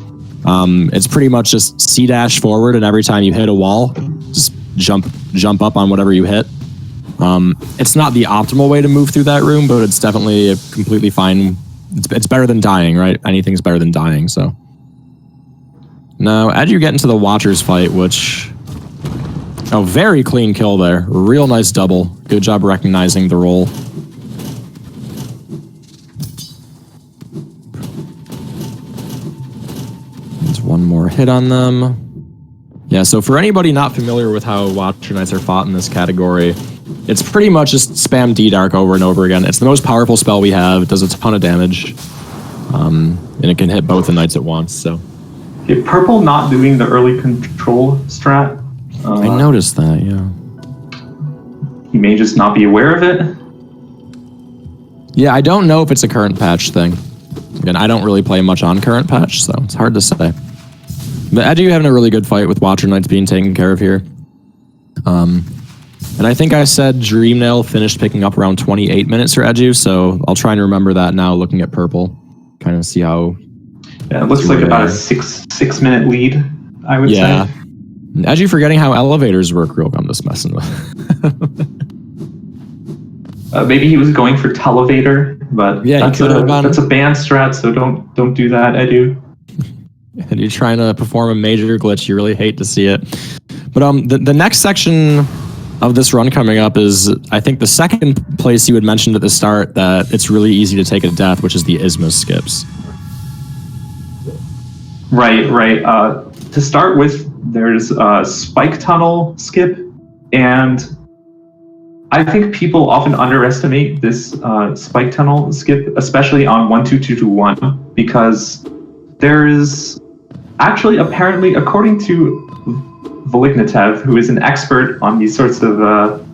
It's pretty much just C-dash forward, and every time you hit a wall, just jump up on whatever you hit. It's not the optimal way to move through that room, but it's definitely a completely fine. It's better than dying, right? Anything's better than dying, so. Now, as you get into the Watchers fight, which... Oh, very clean kill there. Real nice double. Good job recognizing the roll. There's one more hit on them. Yeah, so for anybody not familiar with how Watcher Knights are fought in this category, it's pretty much just spam D-Dark over and over again. It's the most powerful spell we have. It does a ton of damage. And it can hit both the knights at once. So Yeah, purple not doing the early control strat. I noticed that. Yeah. He may just not be aware of it. Yeah, I don't know if it's a current patch thing. Again, I don't really play much on current patch, so it's hard to say. But Edu having a really good fight with Watcher Knights being taken care of here. And I think I said Dreamnail finished picking up around 28 minutes for Edu, so I'll try and remember that now looking at purple. Kind of see how... Yeah, it looks like about a six minute lead, I would say. Edu forgetting how elevators work real quick. I'm just messing with. Maybe he was going for Televator, but yeah, that's a banned strat, so don't do that, Edu. And you're trying to perform a major glitch, you really hate to see it. But the next section of this run coming up is, I think, the second place you had mentioned at the start that it's really easy to take a death, which is the Isthmus skips. Right. To start with, there's a Spike Tunnel skip, and I think people often underestimate this Spike Tunnel skip, especially on 12221, because there is actually, apparently, according to Volignitev, who is an expert on these sorts of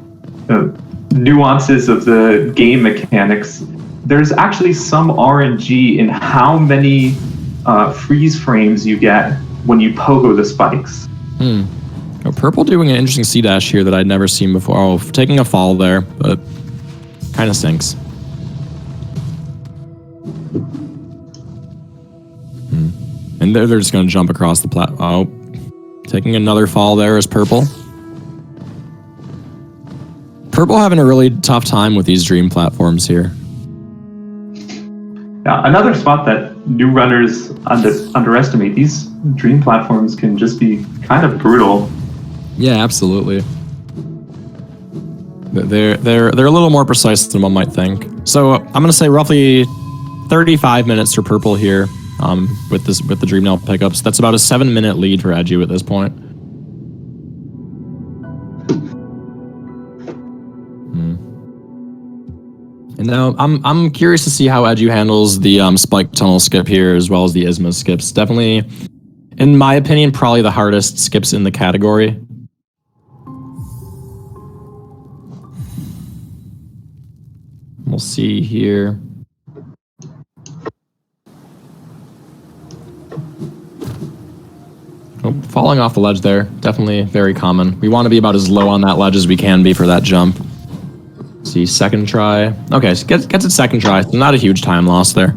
nuances of the game mechanics, there's actually some RNG in how many freeze frames you get when you pogo the spikes. Oh, purple doing an interesting C-dash here that I'd never seen before. Oh, taking a fall there, but kind of sinks. And they're just going to jump across the Oh, taking another fall there is purple. Purple having a really tough time with these dream platforms here. Yeah, another spot that new runners underestimate. These dream platforms can just be kind of brutal. Yeah, absolutely. They're a little more precise than one might think. So I'm going to say roughly 35 minutes for purple here. With the Dreamnail pickups, that's about a 7-minute lead for Edu at this point. And now I'm curious to see how Edu handles the Spike Tunnel skip here, as well as the Isthmus skips. Definitely, in my opinion, probably the hardest skips in the category. We'll see here. Oh, falling off the ledge there, definitely very common. We want to be about as low on that ledge as we can be for that jump. See, second try. Okay, so gets it second try. So not a huge time loss there.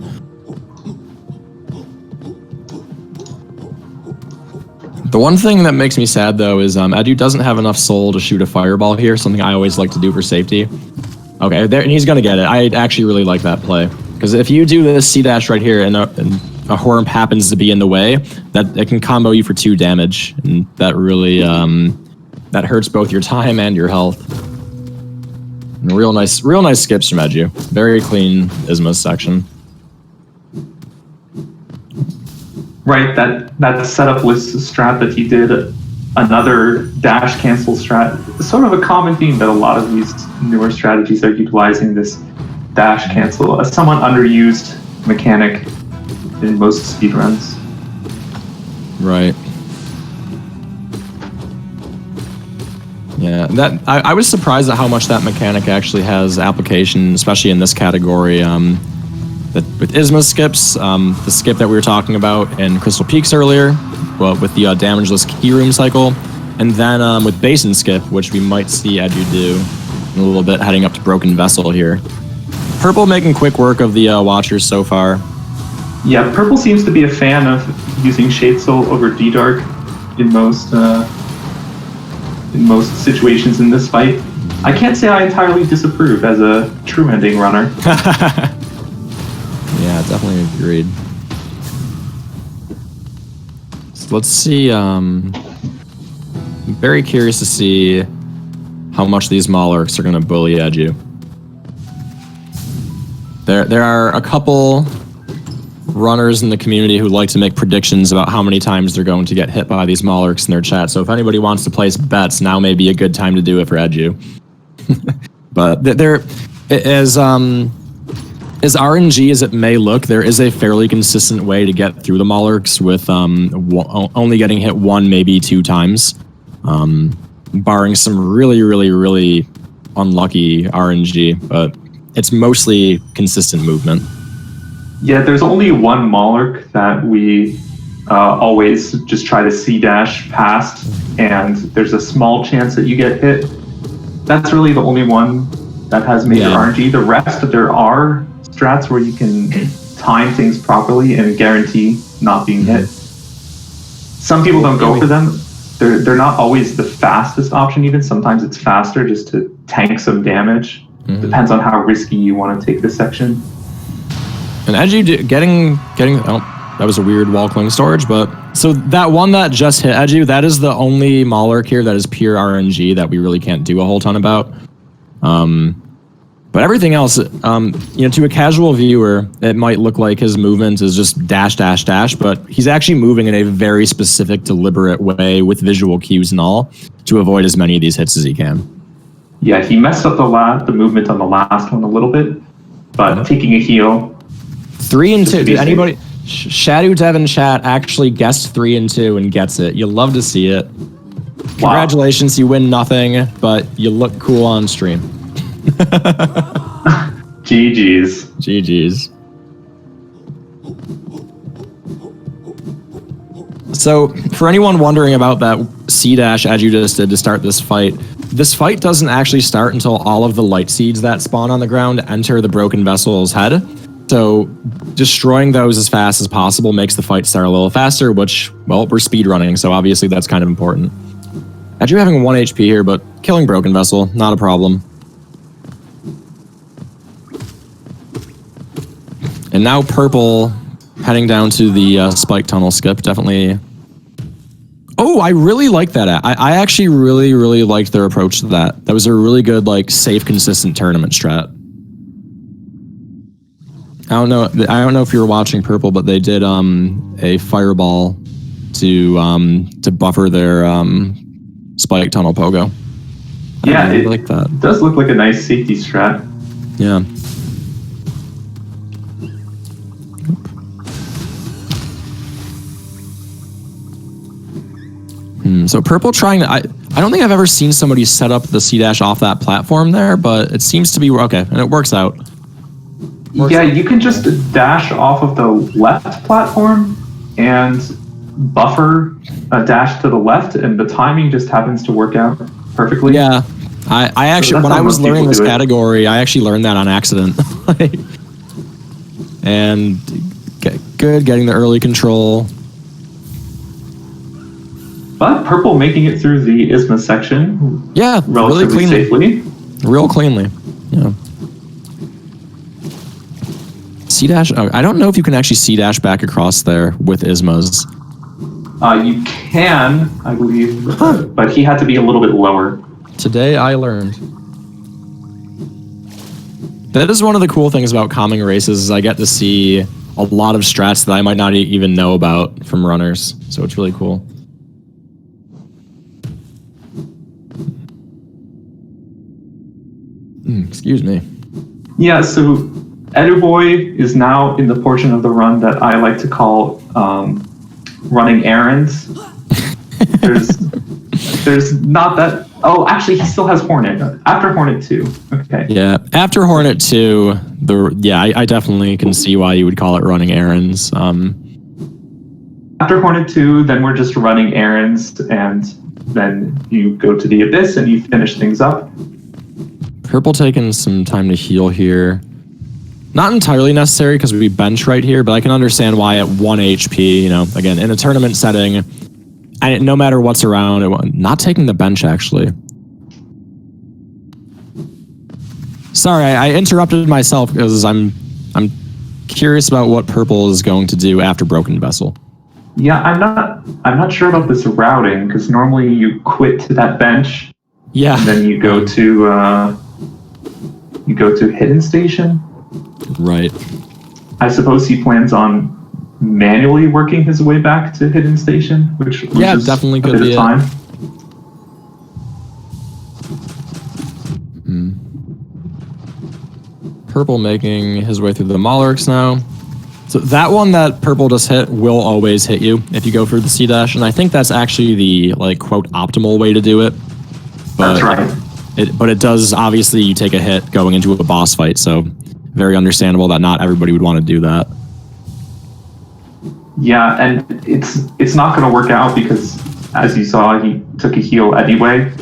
The one thing that makes me sad, though, is Edu doesn't have enough soul to shoot a fireball here, something I always like to do for safety. Okay, there, and he's going to get it. I actually really like that play. Because if you do this C-dash right here and a Horn happens to be in the way, that it can combo you for 2 damage, and that really that hurts both your time and your health. And real nice skips from Edu. Very clean Isthmus section. Right, that setup list strat that he did, another dash cancel strat, sort of a common theme that a lot of these newer strategies are utilizing, this dash cancel, a somewhat underused mechanic in most speedruns. Right. Yeah, that I was surprised at how much that mechanic actually has application, especially in this category. That with Isthmus skips, the skip that we were talking about in Crystal Peaks earlier, well, with the damageless key room cycle, and then with Basin skip, which we might see Edu do in a little bit, heading up to Broken Vessel here. Purple making quick work of the Watchers so far. Yeah, purple seems to be a fan of using Shade Soul over D-Dark in most situations in this fight. I can't say I entirely disapprove as a true ending runner. Yeah, definitely agreed. So let's see. I'm very curious to see how much these Malarks are going to bully Edu. There are a couple runners in the community who like to make predictions about how many times they're going to get hit by these Malarks in their chat. So if anybody wants to place bets, now may be a good time to do it for Edu. But there is As RNG as it may look, there is a fairly consistent way to get through the Malarks with only getting hit 1, maybe 2 times, barring some really, really, really unlucky RNG, but it's mostly consistent movement. Yeah, there's only one Malark that we always just try to C-dash past, and there's a small chance that you get hit. That's really the only one that has major RNG. The rest, there are strats where you can time things properly and guarantee not being hit. Some people don't go for them. They're not always the fastest option even. Sometimes it's faster just to tank some damage. Depends on how risky you want to take this section. And as you getting oh, that was a weird wall cling storage, but so that one that just hit Edu, that is the only Malark here that is pure RNG that we really can't do a whole ton about. But everything else, to a casual viewer, it might look like his movement is just dash, dash, dash, but he's actually moving in a very specific, deliberate way with visual cues and all to avoid as many of these hits as he can. Yeah, he messed up the movement on the last one a little bit, but taking a heal. 3 and 2. Did anybody? Shadow Devin chat actually guessed 3 and 2 and gets it. You love to see it. Congratulations, you win nothing, but you look cool on stream. GG's. GG's. So, for anyone wondering about that C-dash as you just did to start this fight doesn't actually start until all of the light seeds that spawn on the ground enter the broken vessel's head. So, destroying those as fast as possible makes the fight start a little faster, which, well, we're speedrunning, so obviously that's kind of important. Edu having 1 HP here, but killing broken vessel, not a problem. And now purple heading down to the spike tunnel skip, definitely. Oh, I really like that. I actually really, really liked their approach to that. That was a really good, like, safe, consistent tournament strat. I don't know if you were watching purple, but they did a fireball to buffer their spike tunnel pogo. Yeah, really like that. It does look like a nice safety strat. Yeah. So purple trying to, I don't think I've ever seen somebody set up the C-dash off that platform there, but it seems to be, okay, and it works out. You can just dash off of the left platform and buffer a dash to the left, and the timing just happens to work out perfectly. Yeah, I actually, when I was learning this category, I actually learned that on accident. And good, getting the early control. But purple making it through the isthmus section. Yeah, relatively really cleanly. safely. Real cleanly. Yeah. C-dash. Oh, I don't know if you can actually C-dash back across there with isthmus. You can, I believe, but he had to be a little bit lower. Today I learned. That is one of the cool things about calming races is I get to see a lot of strats that I might not even know about from runners. So it's really cool. Excuse me. Yeah, so Eduboy is now in the portion of the run that I like to call running errands. There's not that. Oh, actually, he still has Hornet. After Hornet 2. Okay. Yeah, after Hornet 2, I definitely can see why you would call it running errands. After Hornet 2, then we're just running errands, and then you go to the Abyss and you finish things up. Purple taking some time to heal here. Not entirely necessary because we bench right here, but I can understand why at 1 HP, again, in a tournament setting, and no matter what's around, not taking the bench, actually. Sorry, I interrupted myself because I'm curious about what purple is going to do after Broken Vessel. Yeah, I'm not sure about this routing, because normally you quit to that bench. Yeah. And then you go to Hidden Station. Right. I suppose he plans on manually working his way back to Hidden Station, which is definitely a could bit be of time. Purple making his way through the Malarks now. So that one that Purple just hit will always hit you if you go for the C-dash, and I think that's actually the, like, quote, optimal way to do it. But That's right. But it does, obviously, you take a hit going into a boss fight, so very understandable that not everybody would want to do that. Yeah, and it's not going to work out because, as you saw, he took a heal anyway.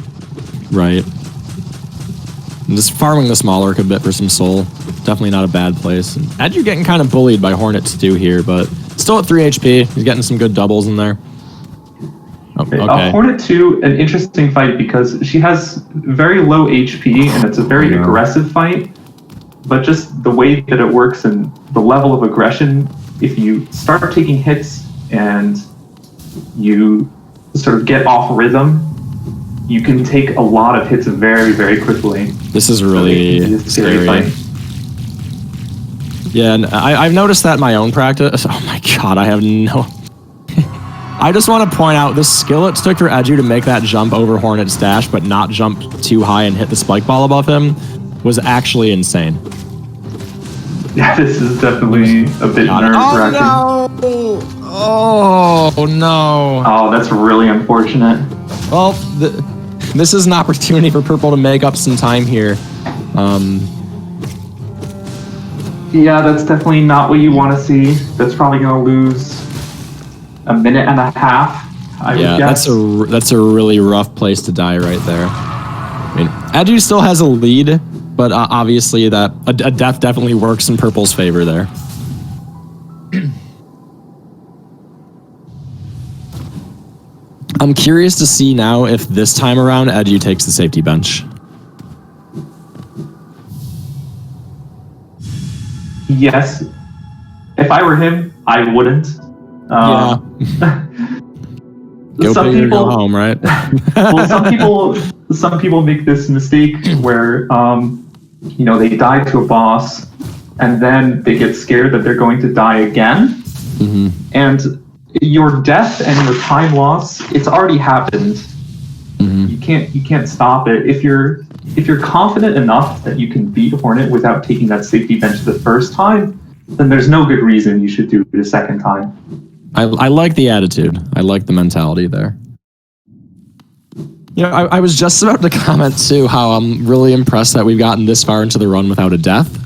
Right. I'm just farming the Smalark a bit for some soul. Definitely not a bad place. And Edu getting kind of bullied by Hornets too here, but still at 3 HP. He's getting some good doubles in there. Oh, okay. Hornet 2, an interesting fight because she has very low HP and it's a very aggressive fight. But just the way that it works and the level of aggression, if you start taking hits and you sort of get off rhythm, you can take a lot of hits very, very quickly. This is really scary. Fight. Yeah, and I've noticed that in my own practice. Oh my god, I have no... I just want to point out the skill it took for Edu to make that jump over Hornet's dash, but not jump too high and hit the spike ball above him, was actually insane. Yeah, this is definitely a bit nerve-wracking. Oh no! Oh, that's really unfortunate. Well, this is an opportunity for Purple to make up some time here. Yeah, that's definitely not what you want to see. That's probably going to lose a minute and a half, I would guess. That's a really rough place to die right there. I mean, Edu still has a lead, but obviously that a death definitely works in Purple's favor there. I'm curious to see now if this time around Edu takes the safety bench. Yes. If I were him, I wouldn't. Yeah. Go some big or people go home, right? Well, some people make this mistake where they die to a boss and then they get scared that they're going to die again. Mm-hmm. And your death and your time loss, it's already happened. Mm-hmm. You can't stop it. If you're confident enough that you can beat Hornet without taking that safety bench the first time, then there's no good reason you should do it a second time. I like the attitude. I like the mentality there. You know, I was just about to comment too how I'm really impressed that we've gotten this far into the run without a death.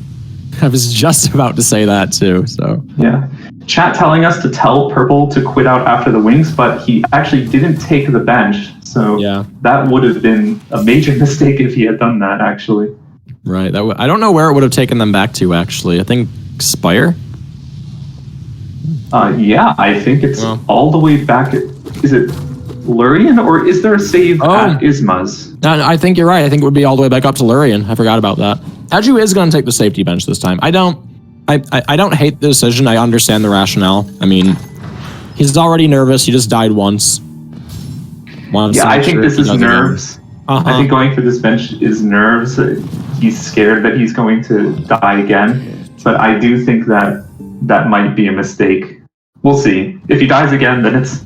I was just about to say that too. So yeah, chat telling us to tell Purple to quit out after the wings, but he actually didn't take the bench. So yeah, that would have been a major mistake if he had done that. Actually, right. I don't know where it would have taken them back to. Actually, I think Spire. Yeah, I think it's all the way back. Is it Lurian, or is there a save at Isma's? I think you're right. I think it would be all the way back up to Lurian. I forgot about that. Edu is going to take the safety bench this time. I don't hate the decision. I understand the rationale. I mean, he's already nervous. He just died once. Yeah, I think this is nerves. I think going for this bench is nerves. He's scared that he's going to die again. But I do think that might be a mistake. We'll see. If he dies again, then it's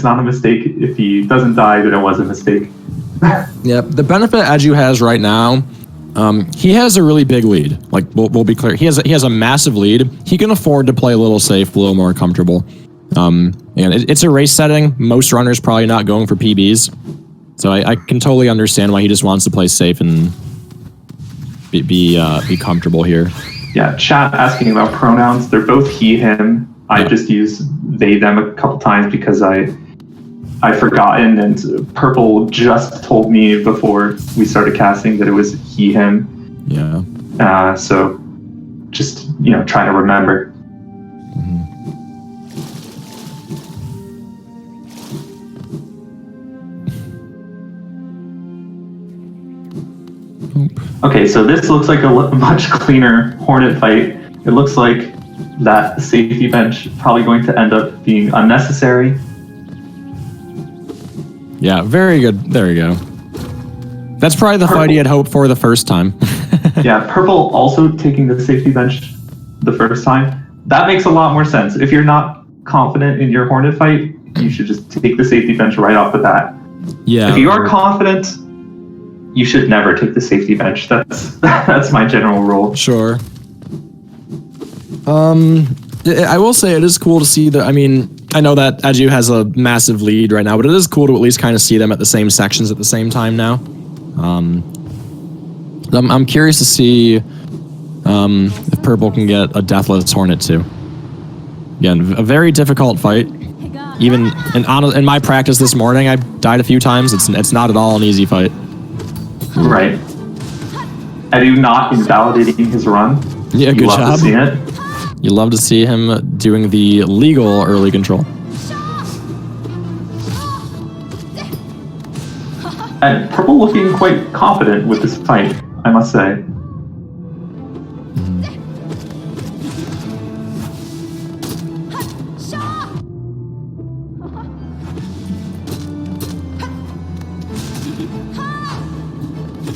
not a mistake. If he doesn't die, then it was a mistake. Yeah, the benefit Edu has right now, he has a really big lead. Like we'll be clear, he has a massive lead. He can afford to play a little safe, a little more comfortable. And it's a race setting. Most runners probably not going for PBs, so I can totally understand why he just wants to play safe and be comfortable here. Yeah, chat asking about pronouns. They're both he, him. I just use they, them a couple times because I've forgotten, and Purple just told me before we started casting that it was he, him. Yeah. So just, try to remember. Okay, so this looks like a much cleaner Hornet fight. It looks like that safety bench probably going to end up being unnecessary. Yeah, very good. There you go. That's probably the fight he had hoped for the first time. Yeah, Purple also taking the safety bench the first time. That makes a lot more sense. If you're not confident in your Hornet fight, you should just take the safety bench right off the bat. Yeah. If you are confident, you should never take the safety bench. That's my general rule. Sure. I will say it is cool to see that. I mean, I know that Edu has a massive lead right now, but it is cool to at least kind of see them at the same sections at the same time now. I'm curious to see if Purple can get a Deathless Hornet too. Again, a very difficult fight. Even in my practice this morning, I died a few times. It's not at all an easy fight. Right. Edu not invalidating his run. Yeah, good job. Love to see it. You love to see him doing the legal early control. And Purple looking quite confident with this fight, I must say.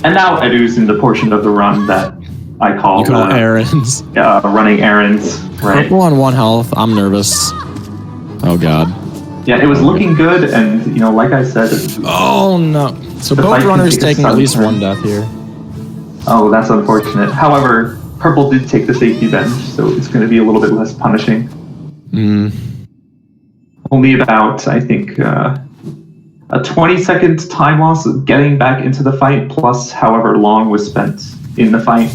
And now Edu's in the portion of the run that I call, errands. Running errands, right? Purple on 1 health. I'm nervous. Oh god. Yeah, it was looking good, and like I said. Oh no! So both runners taking at least 1 death here. Oh, that's unfortunate. However, Purple did take the safety bench, so it's going to be a little bit less punishing. Only about, I think, a 20-second time loss of getting back into the fight, plus however long was spent in the fight.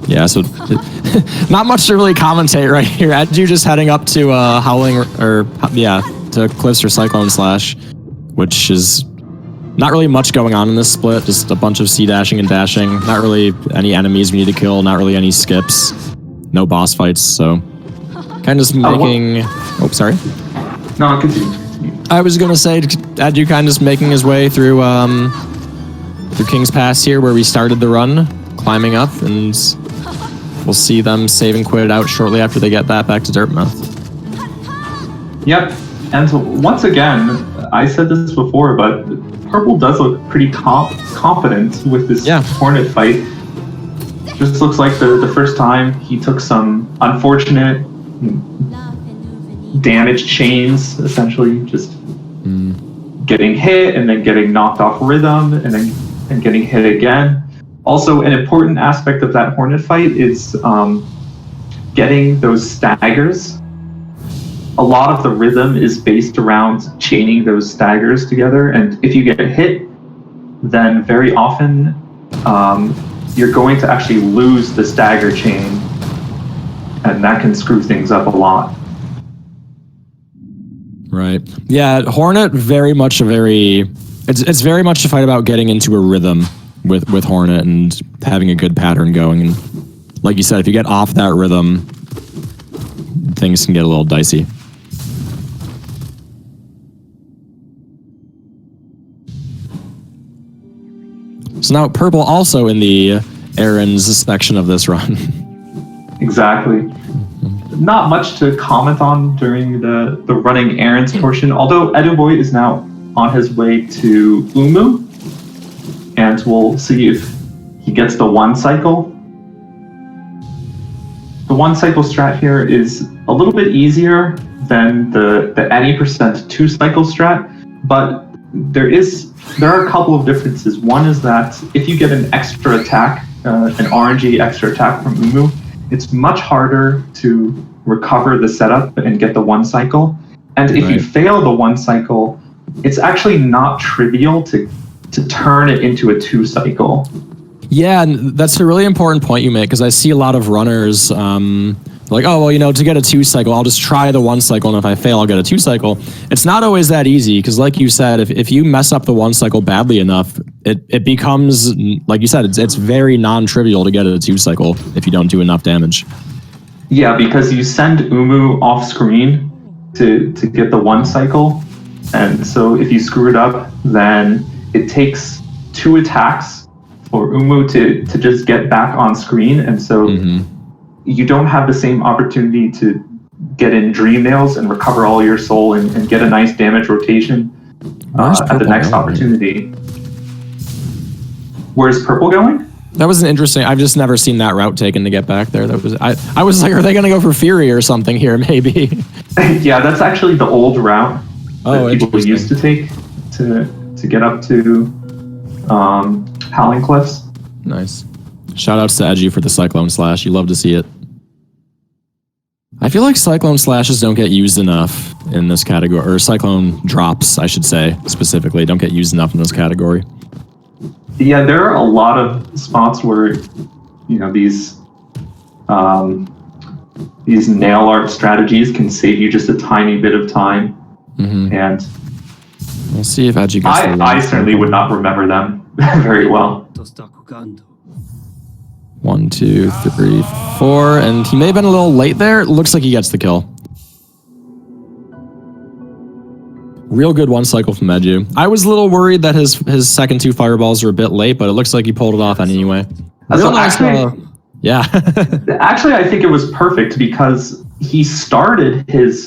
Yeah, so not much to really commentate right here. Edu just heading up to Howling, to Cliffs or Cyclone Slash, which is not really much going on in this split. Just a bunch of C-dashing and dashing. Not really any enemies we need to kill. Not really any skips. No boss fights. So kind of just making. Oh, sorry. No, continue. I was gonna say Edu kind of just making his way through King's Pass here, where we started the run, climbing up, and we'll see them save and quit it out shortly after they get that back to Dirtmouth. Yep, and once again, I said this before, but Purple does look pretty confident with this Hornet fight. Just looks like the first time he took some unfortunate damage chains, essentially, just getting hit and then getting knocked off rhythm and then getting hit again. Also, an important aspect of that Hornet fight is getting those staggers. A lot of the rhythm is based around chaining those staggers together, and if you get hit, then very often you're going to actually lose the stagger chain, and that can screw things up a lot. Right. Yeah, Hornet it's very much a fight about getting into a rhythm with Hornet and having a good pattern going. And like you said, if you get off that rhythm, things can get a little dicey. So now Purple also in the errands section of this run. Exactly. Not much to comment on during the running errands portion, although Eduboy is now on his way to Umu, and we'll see if he gets the 1 cycle. The 1 cycle strat here is a little bit easier than the any % 2 cycle strat, but there are a couple of differences. One is that if you get an extra attack, an RNG extra attack from Umu, it's much harder to recover the setup and get the 1 cycle. And if you fail the 1 cycle, it's actually not trivial to turn it into a 2 cycle. Yeah, and that's a really important point you make, because I see a lot of runners like, oh, well, to get a 2 cycle, I'll just try the 1 cycle, and if I fail, I'll get a 2 cycle. It's not always that easy, because like you said, if you mess up the 1 cycle badly enough, it becomes, like you said, it's very non-trivial to get a 2 cycle if you don't do enough damage. Yeah, because you send Umu off screen to get the 1 cycle, and so if you screw it up, then it takes 2 attacks for Umu to just get back on screen, and so you don't have the same opportunity to get in Dream Nails and recover all your soul and get a nice damage rotation at the next opportunity. Where's Purple going? That was an interesting. I've just never seen that route taken to get back there. That was I was like, are they going to go for Fury or something here? Maybe. Yeah, that's actually the old route that people used to take to get up to Howling Cliffs. Nice. Shout outs to Edgy for the Cyclone Slash. You love to see it. I feel like Cyclone Slashes don't get used enough in this category, or Cyclone Drops, I should say, specifically, don't get used enough in this category. Yeah, there are a lot of spots where, you know, these nail art strategies can save you just a tiny bit of time. And we'll see if Edgy gets I certainly would not remember them very well. 1, 2, 3, 4, and he may have been a little late there. It looks like he gets the kill. Real good one cycle from Edu. I was a little worried that his second 2 fireballs were a bit late, but it looks like he pulled it off anyway. Real nice. Yeah. Actually, I think it was perfect because he started his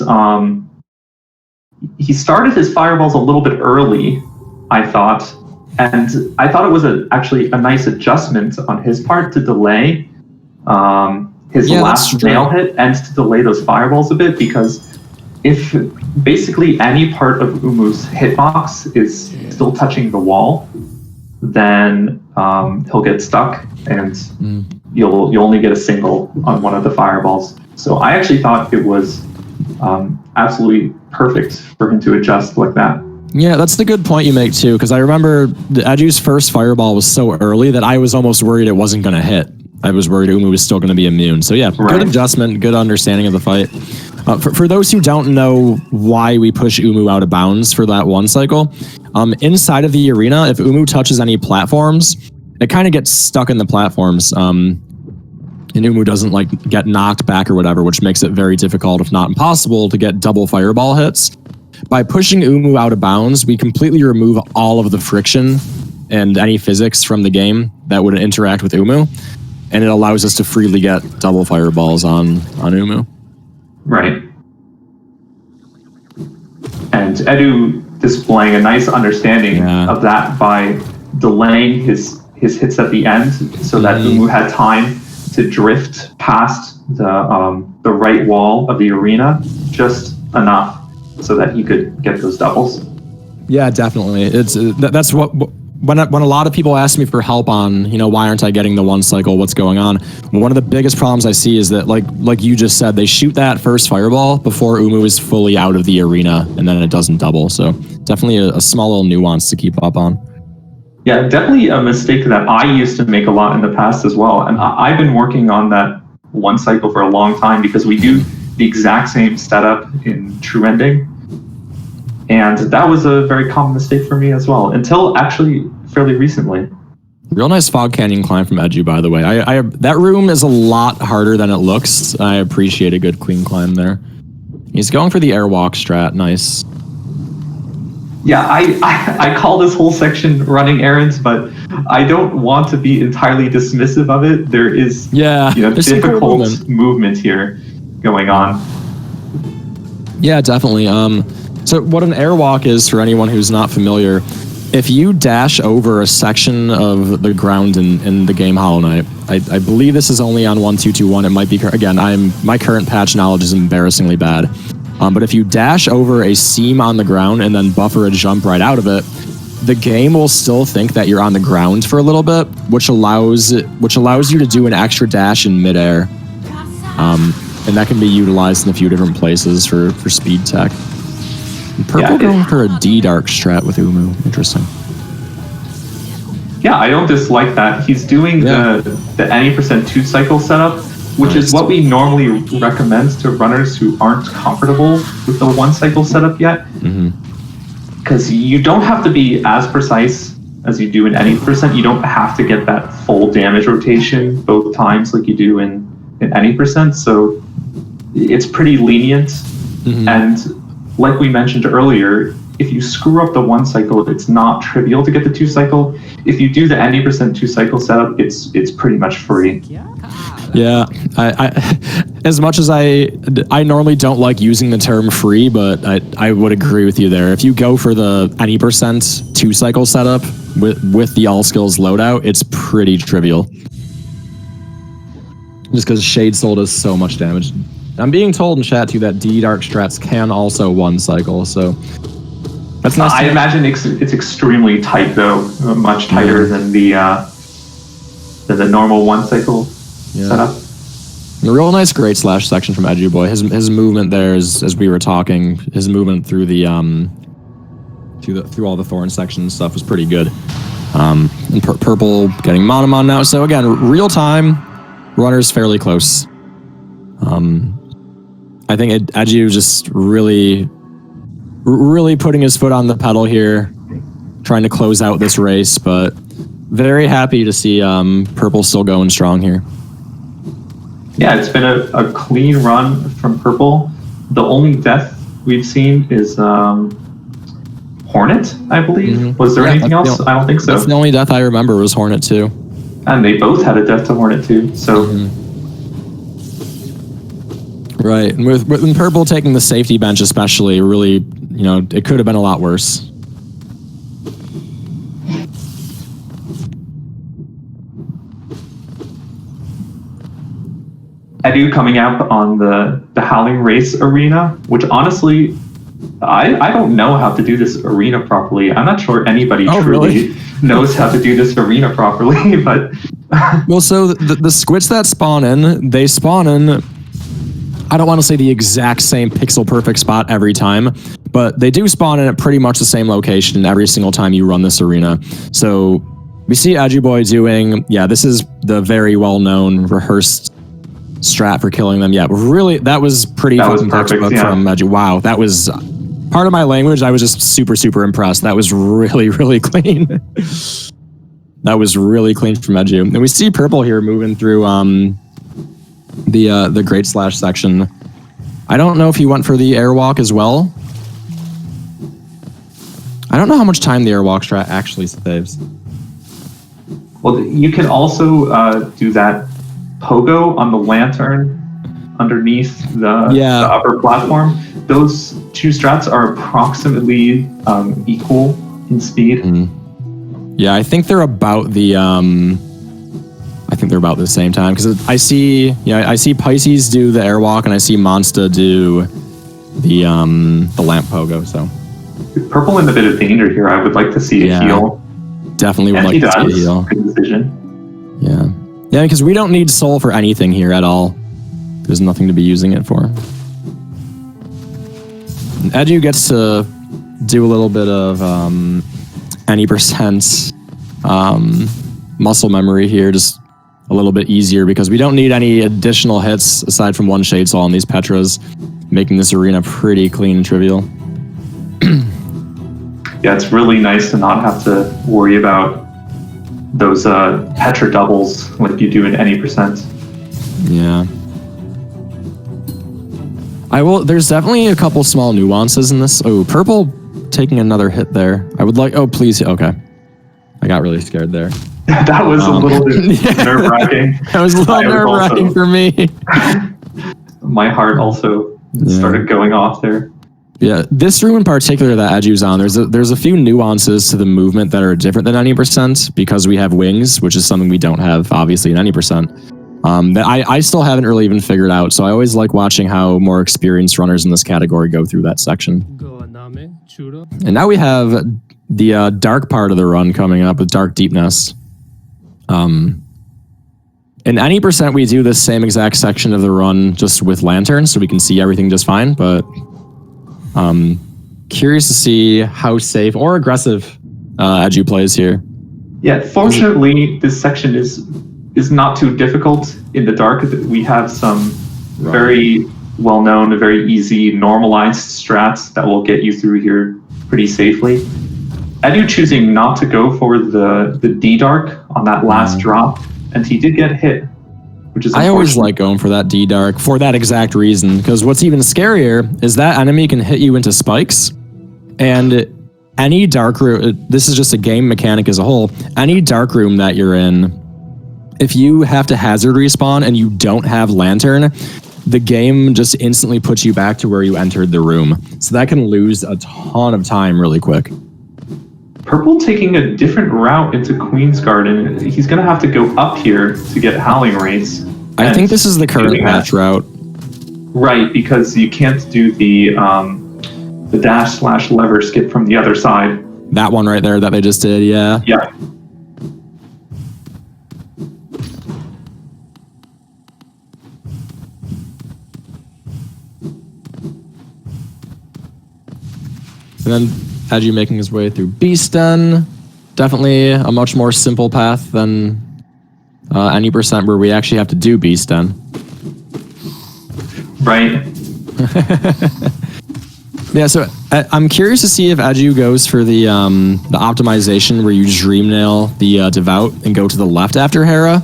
fireballs a little bit early, I thought. And I thought it was actually a nice adjustment on his part to delay his last nail hit and to delay those fireballs a bit, because if basically any part of Umu's hitbox is still touching the wall, then he'll get stuck and you'll only get a single on one of the fireballs. So I actually thought it was absolutely perfect for him to adjust like that. Yeah, that's the good point you make too, because I remember Edu's first fireball was so early that I was almost worried it wasn't going to hit. I was worried Umu was still going to be immune. So yeah, good adjustment, good understanding of the fight. For those who don't know why we push Umu out of bounds for that one cycle, inside of the arena, if Umu touches any platforms, it kind of gets stuck in the platforms. And Umu doesn't like get knocked back or whatever, which makes it very difficult, if not impossible, to get double fireball hits. By pushing Umu out of bounds, we completely remove all of the friction and any physics from the game that would interact with Umu, and it allows us to freely get double fireballs on Umu. Right. And Edu displaying a nice understanding of that by delaying his hits at the end so that Umu had time to drift past the right wall of the arena just enough so that he could get those doubles. Yeah, definitely. That's what when a lot of people ask me for help on, you know, why aren't I getting the one cycle, what's going on? One of the biggest problems I see is that, like you just said, they shoot that first fireball before Umu is fully out of the arena, and then it doesn't double. So definitely a small little nuance to keep up on. Yeah, definitely a mistake that I used to make a lot in the past as well. And I've been working on that one cycle for a long time because we do the exact same setup in True Ending. And that was a very common mistake for me as well, until actually fairly recently. Real nice Fog Canyon climb from Edu, by the way. That room is a lot harder than it looks. I appreciate a good clean climb there. He's going for the airwalk strat. Nice. Yeah, I call this whole section running errands, but I don't want to be entirely dismissive of it. There is difficult cool movement here going on. Yeah, definitely. So what an airwalk is, for anyone who's not familiar, if you dash over a section of the ground in the game Hollow Knight, I believe this is only on 1.2.2.1. It might be, again, my current patch knowledge is embarrassingly bad. But if you dash over a seam on the ground and then buffer a jump right out of it, the game will still think that you're on the ground for a little bit, which allows you to do an extra dash in midair. And that can be utilized in a few different places for speed tech. Purple going for a D-Dark strat with Umu. Interesting. Yeah, I don't dislike that. He's doing the any percent 2 cycle setup, which is what we normally recommend to runners who aren't comfortable with the 1 cycle setup yet. Because you don't have to be as precise as you do in any percent. You don't have to get that full damage rotation both times like you do in any percent. So it's pretty lenient. And like we mentioned earlier, if you screw up the 1 cycle, it's not trivial to get the 2 cycle. If you do the 90% 2 cycle setup, it's pretty much free. Yeah, I as much as I normally don't like using the term free, but I would agree with you there. If you go for the any percent 2 cycle setup with the all skills loadout, it's pretty trivial. Just because Shade Soul does so much damage. I'm being told in chat too that D-Dark strats can also 1 cycle, so that's nice. I imagine it's extremely tight though, much tighter than the normal 1 cycle setup. A real nice great slash section from Eduboy. His movement there is, as we were talking, his movement through the through all the thorn section stuff was pretty good. And purple getting Monomon now. So again, real time, runner's fairly close. I think Edu just really putting his foot on the pedal here, trying to close out this race, but very happy to see purple still going strong here. Yeah, it's been a clean run from purple. The only death we've seen is Hornet, I believe. Mm-hmm. Was there anything else? I don't think so. That's the only death I remember was Hornet too. And they both had a death to Hornet too, so... Right, and with purple taking the safety bench especially, really, you know, it could have been a lot worse. Edu coming out on the Howling Race arena, which honestly, I don't know how to do this arena properly. I'm not sure anybody truly knows how to do this arena properly, but... Well, so the squits that spawn in, they spawn in, I don't want to say the exact same pixel perfect spot every time, but they do spawn in at pretty much the same location every single time you run this arena. So we see Eduboy doing, this is the very well-known rehearsed strat for killing them. Yeah, really, that was pretty fucking textbook from Edu. Wow, that was part of my language. I was just super impressed. That was really clean. That was really clean from Edu. And we see purple here moving through the great slash section. I don't know if he went for the airwalk as well. I don't know how much time the airwalk strat actually saves. Well, you can also do that pogo on the lantern underneath the upper platform. Those 2 strats are approximately equal in speed. Yeah, I think they're about the same time, because I see Pisces do the airwalk and I see Monsta do the lamp pogo. So purple in a bit of danger here. I would like to see a heal. Definitely would like to see a heal. Good decision. Yeah, because we don't need soul for anything here at all. There's nothing to be using it for. And Edu gets to do a little bit of any percent muscle memory here, just a little bit easier, because we don't need any additional hits aside from 1 Shade Soul on these Petras, making this arena pretty clean and trivial. Yeah, it's really nice to not have to worry about those Petra doubles like you do in any percent. Yeah. There's definitely a couple small nuances in this. Oh, purple taking another hit there. I would like, oh please, okay. I got really scared there. That was a little bit nerve-wracking. That was a little nerve-wracking for me. My heart also started going off there. Yeah, this room in particular that Edu's on, there's a few nuances to the movement that are different than 90% because we have wings, which is something we don't have, obviously, in 90%. That I still haven't really even figured out, so I always like watching how more experienced runners in this category go through that section. And now we have the dark part of the run coming up with Dark Deep Nest. In 90% we do this same exact section of the run just with lanterns, so we can see everything just fine, but curious to see how safe or aggressive Edu plays here. Yeah, fortunately, this section is not too difficult in the dark. We have some very well-known, very easy, normalized strats that will get you through here pretty safely. Edu choosing not to go for the D-Dark on that last drop, and he did get hit, which is I always like going for that D-Dark for that exact reason, because what's even scarier is that enemy can hit you into spikes, And any dark room, this is just a game mechanic as a whole, any dark room that you're in, if you have to hazard respawn and you don't have lantern, the game just instantly puts you back to where you entered the room. So that can lose a ton of time really quick. Purple taking a different route into Queen's Garden. He's going to have to go up here to get Howling Race. I think this is the current patch route. Right, because you can't do the dash/lever skip from the other side. That one right there that they just did, yeah. Yeah. And then Edu making his way through Beast Den. Definitely a much more simple path than any percent where we actually have to do Beast Den. Right. Yeah, so I'm curious to see if Edu goes for the optimization where you dream nail the Devout and go to the left after Hera.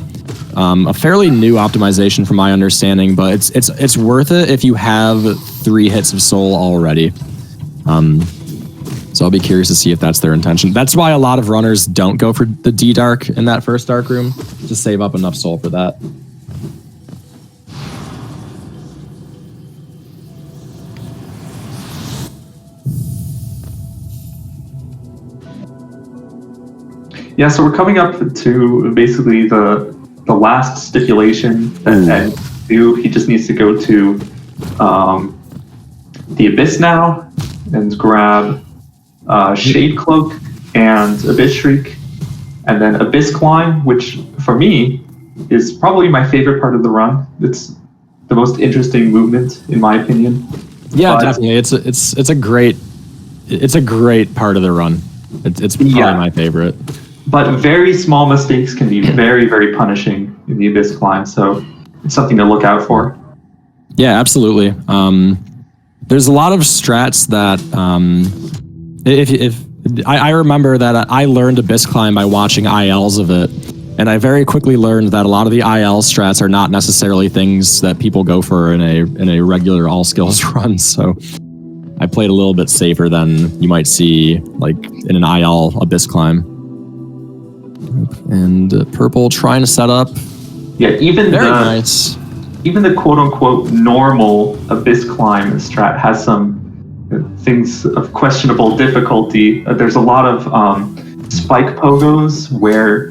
A fairly new optimization from my understanding, but it's worth it if you have 3 hits of soul already. So I'll be curious to see if that's their intention. That's why a lot of runners don't go for the D Dark in that first Dark Room, to save up enough soul for that. Yeah, so we're coming up to basically the last stipulation that Ed do. He just needs to go to the Abyss now and grab Shade Cloak and Abyss Shriek, and then Abyss Climb, which for me is probably my favorite part of the run. It's the most interesting movement, in my opinion. Yeah, definitely. It's a great part of the run. It's probably my favorite. But very small mistakes can be very, very punishing in the Abyss Climb, so it's something to look out for. Yeah, absolutely. There's a lot of strats that if I remember that I learned Abyss Climb by watching ILs of it, and I very quickly learned that a lot of the IL strats are not necessarily things that people go for in a regular all skills run. So I played a little bit safer than you might see like in an IL Abyss Climb. And Purple trying to set up. Yeah, even nice. Even the quote-unquote normal Abyss Climb strat has some things of questionable difficulty. There's a lot of spike pogos where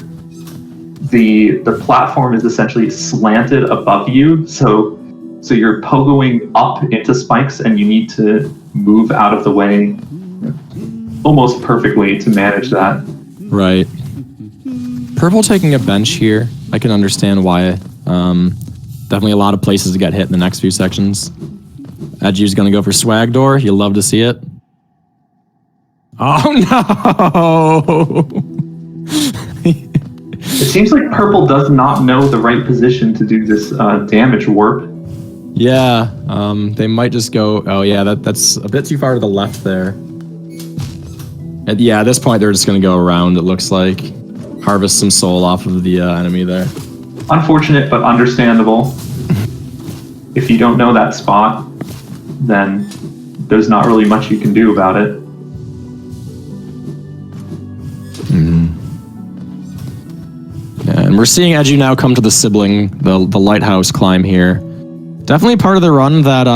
the platform is essentially slanted above you, so you're pogoing up into spikes and you need to move out of the way almost perfectly to manage that. Right. Purple taking a bench here. I can understand why. Definitely a lot of places to get hit in the next few sections. Edu's going to go for Swag Door. You'll love to see it. Oh, no! It seems like Purple does not know the right position to do this damage warp. Yeah, they might just go... Oh, yeah, that's a bit too far to the left there. Yeah, at this point, they're just going to go around, it looks like. Harvest some soul off of the enemy there. Unfortunate, but understandable. If you don't know that spot, then there's not really much you can do about it. Yeah, and we're seeing Edu now come to the sibling, the lighthouse climb here. Definitely part of the run that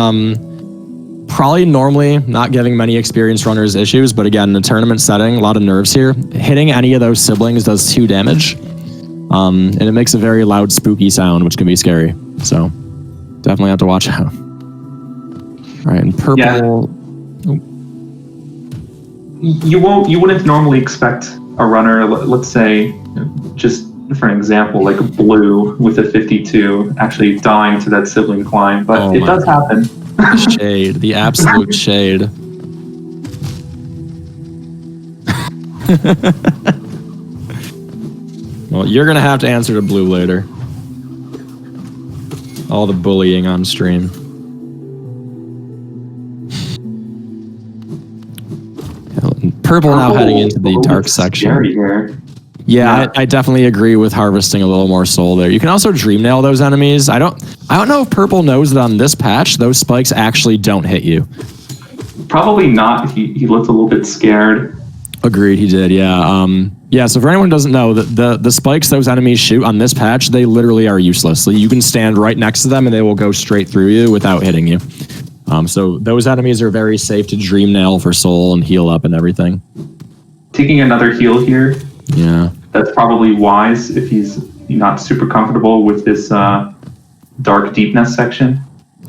probably normally not giving many experienced runners issues, but again, in a tournament setting, a lot of nerves here. Hitting any of those siblings does 2 damage. And it makes a very loud, spooky sound, which can be scary. So definitely have to watch out. All right, and Purple. Yeah. You wouldn't normally expect a runner, let's say, just for an example, like Blue with a 52 actually dying to that sibling climb, but it does happen. Shade, the absolute shade. Well, you're going to have to answer to Blue later. All the bullying on stream. Purple now heading into the dark section. Yeah, I definitely agree with harvesting a little more soul there. You can also dream nail those enemies. I don't know if Purple knows that on this patch, those spikes actually don't hit you. Probably not. He looked a little bit scared. Agreed, he did, yeah. Yeah, so for anyone who doesn't know, the spikes those enemies shoot on this patch, they literally are useless. So you can stand right next to them and they will go straight through you without hitting you. So those enemies are very safe to dream nail for soul and heal up and everything. Taking another heal here. Yeah. That's probably wise if he's not super comfortable with this dark deepness section.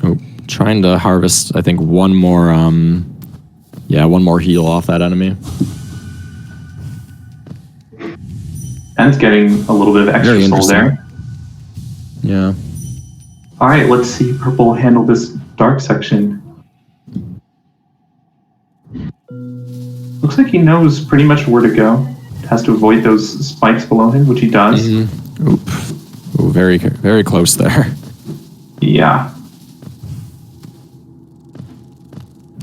Oh, trying to harvest, I think, one more heal off that enemy. And it's getting a little bit of extra soul there. Yeah. All right, let's see Purple handle this dark section. Looks like he knows pretty much where to go. Has to avoid those spikes below him, which he does. Mm-hmm. Oop. Ooh, very, very close there. Yeah.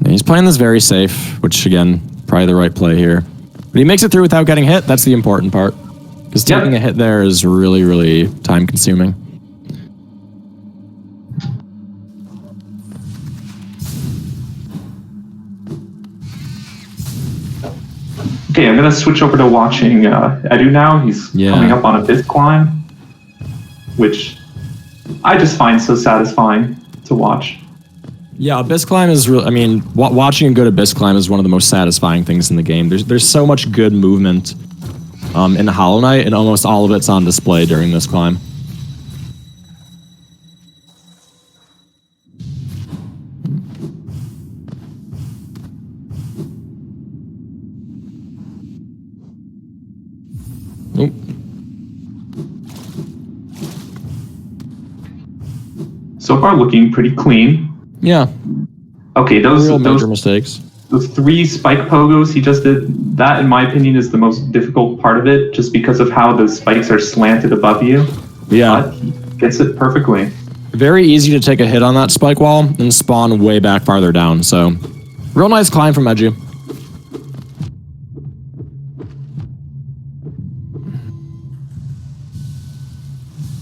He's playing this very safe, which, again, probably the right play here. But he makes it through without getting hit. That's the important part. Because taking a hit there is really, really time-consuming. Okay, I'm going to switch over to watching Edu now. He's coming up on a fifth climb, which I just find so satisfying to watch. Yeah, Abyss Climb is real. I mean, watching a good Abyss Climb is one of the most satisfying things in the game. There's so much good movement in Hollow Knight, and almost all of it's on display during this climb. Oop. So far, looking pretty clean. Yeah. Okay, those major mistakes. The 3 spike pogos he just did, that in my opinion is the most difficult part of it, just because of how the spikes are slanted above you. Yeah. But he gets it perfectly. Very easy to take a hit on that spike wall and spawn way back farther down, so real nice climb from Edu.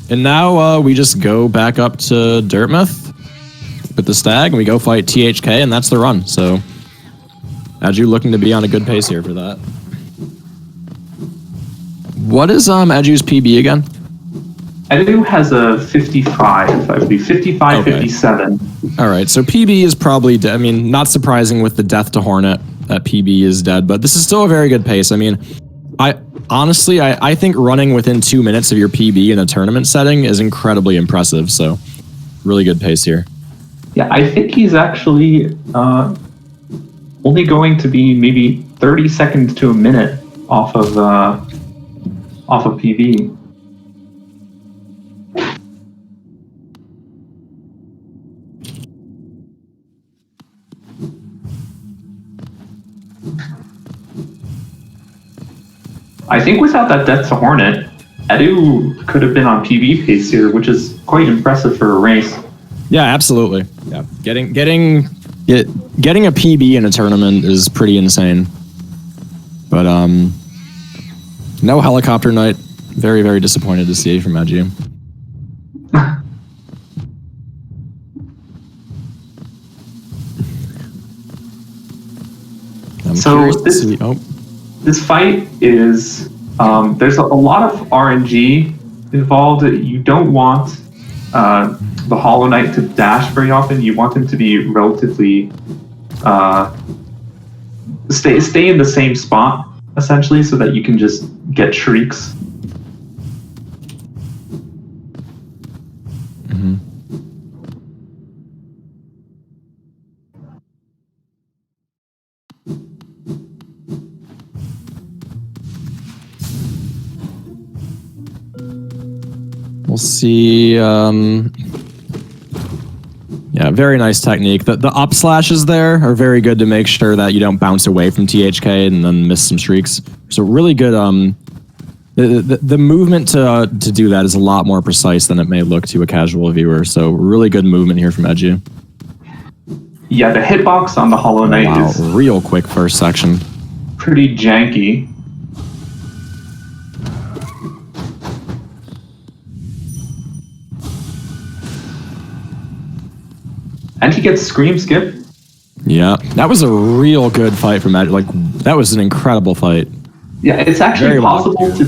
And now we just go back up to Dirtmouth with the stag, and we go fight THK, and that's the run. So, Edu looking to be on a good pace here for that. What is Edu's PB again? Edu has a 55, I believe, 55, okay. 57. All right, so PB is probably dead. I mean, not surprising with the death to Hornet that PB is dead, but this is still a very good pace. I mean, honestly, I think running within 2 minutes of your PB in a tournament setting is incredibly impressive, so really good pace here. Yeah, I think he's actually only going to be maybe 30 seconds to a minute off of PB. I think without that death to Hornet, Edu could have been on PB pace here, which is quite impressive for a race. Yeah, absolutely. Yeah, getting a PB in a tournament is pretty insane. But no helicopter night. Very, very disappointed to see from Edu. So this fight is there's a lot of RNG involved. You don't want the Hollow Knight to dash very often. You want him to be relatively stay in the same spot essentially, so that you can just get shrieks. Mm-hmm. We'll see. Yeah, very nice technique. The up slashes there are very good to make sure that you don't bounce away from THK and then miss some streaks. So really good. The movement to do that is a lot more precise than it may look to a casual viewer. So really good movement here from Edu. Yeah, the hitbox on the Hollow Knight is real quick first section. Pretty janky. And he gets Scream Skip. Yeah, that was a real good fight from Edu. Like, that was an incredible fight. Yeah, it's actually Very well. possible to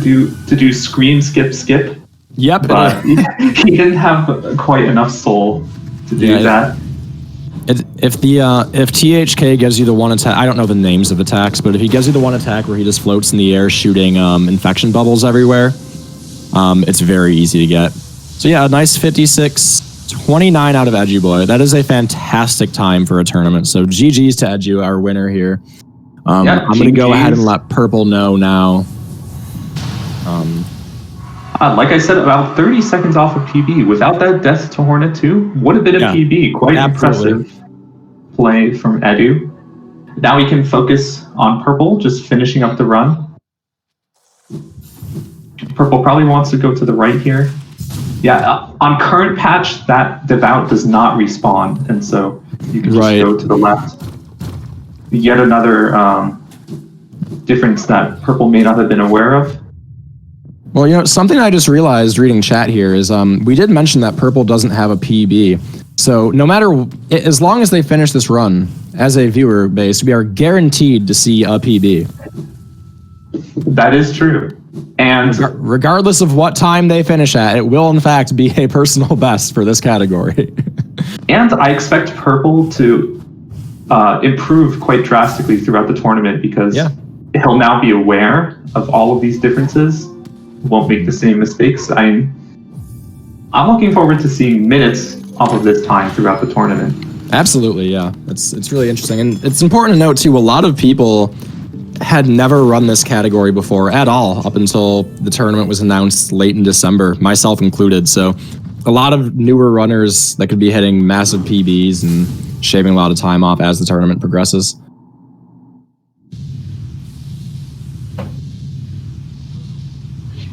do scream, skip, skip. Yep. But he didn't have quite enough soul to do that. If THK gives you the one attack, I don't know the names of attacks, but if he gives you the one attack where he just floats in the air shooting infection bubbles everywhere, it's very easy to get. So yeah, a nice 56-29 out of Eduboy. That is a fantastic time for a tournament. So GG's to Edu, our winner here. I'm going to go ahead and let Purple know now. Like I said, about 30 seconds off of PB. Without that death to Hornet 2, what a bit of PB. Quite impressive play from Edu. Now we can focus on Purple, just finishing up the run. Purple probably wants to go to the right here. Yeah, on current patch, that Devout does not respawn, and so you can just go to the left. Yet another difference that Purple may not have been aware of. Well, you know, something I just realized reading chat here is we did mention that Purple doesn't have a PB. So no matter, as long as they finish this run, as a viewer base, we are guaranteed to see a PB. That is true. And regardless of what time they finish at, it will in fact be a personal best for this category. And I expect Purple to improve quite drastically throughout the tournament because he'll now be aware of all of these differences. Won't make the same mistakes. I'm looking forward to seeing minutes off of this time throughout the tournament. Absolutely, yeah. It's really interesting. And it's important to note, too, a lot of people had never run this category before at all up until the tournament was announced late in December, myself included. So a lot of newer runners that could be hitting massive PBs and shaving a lot of time off as the tournament progresses.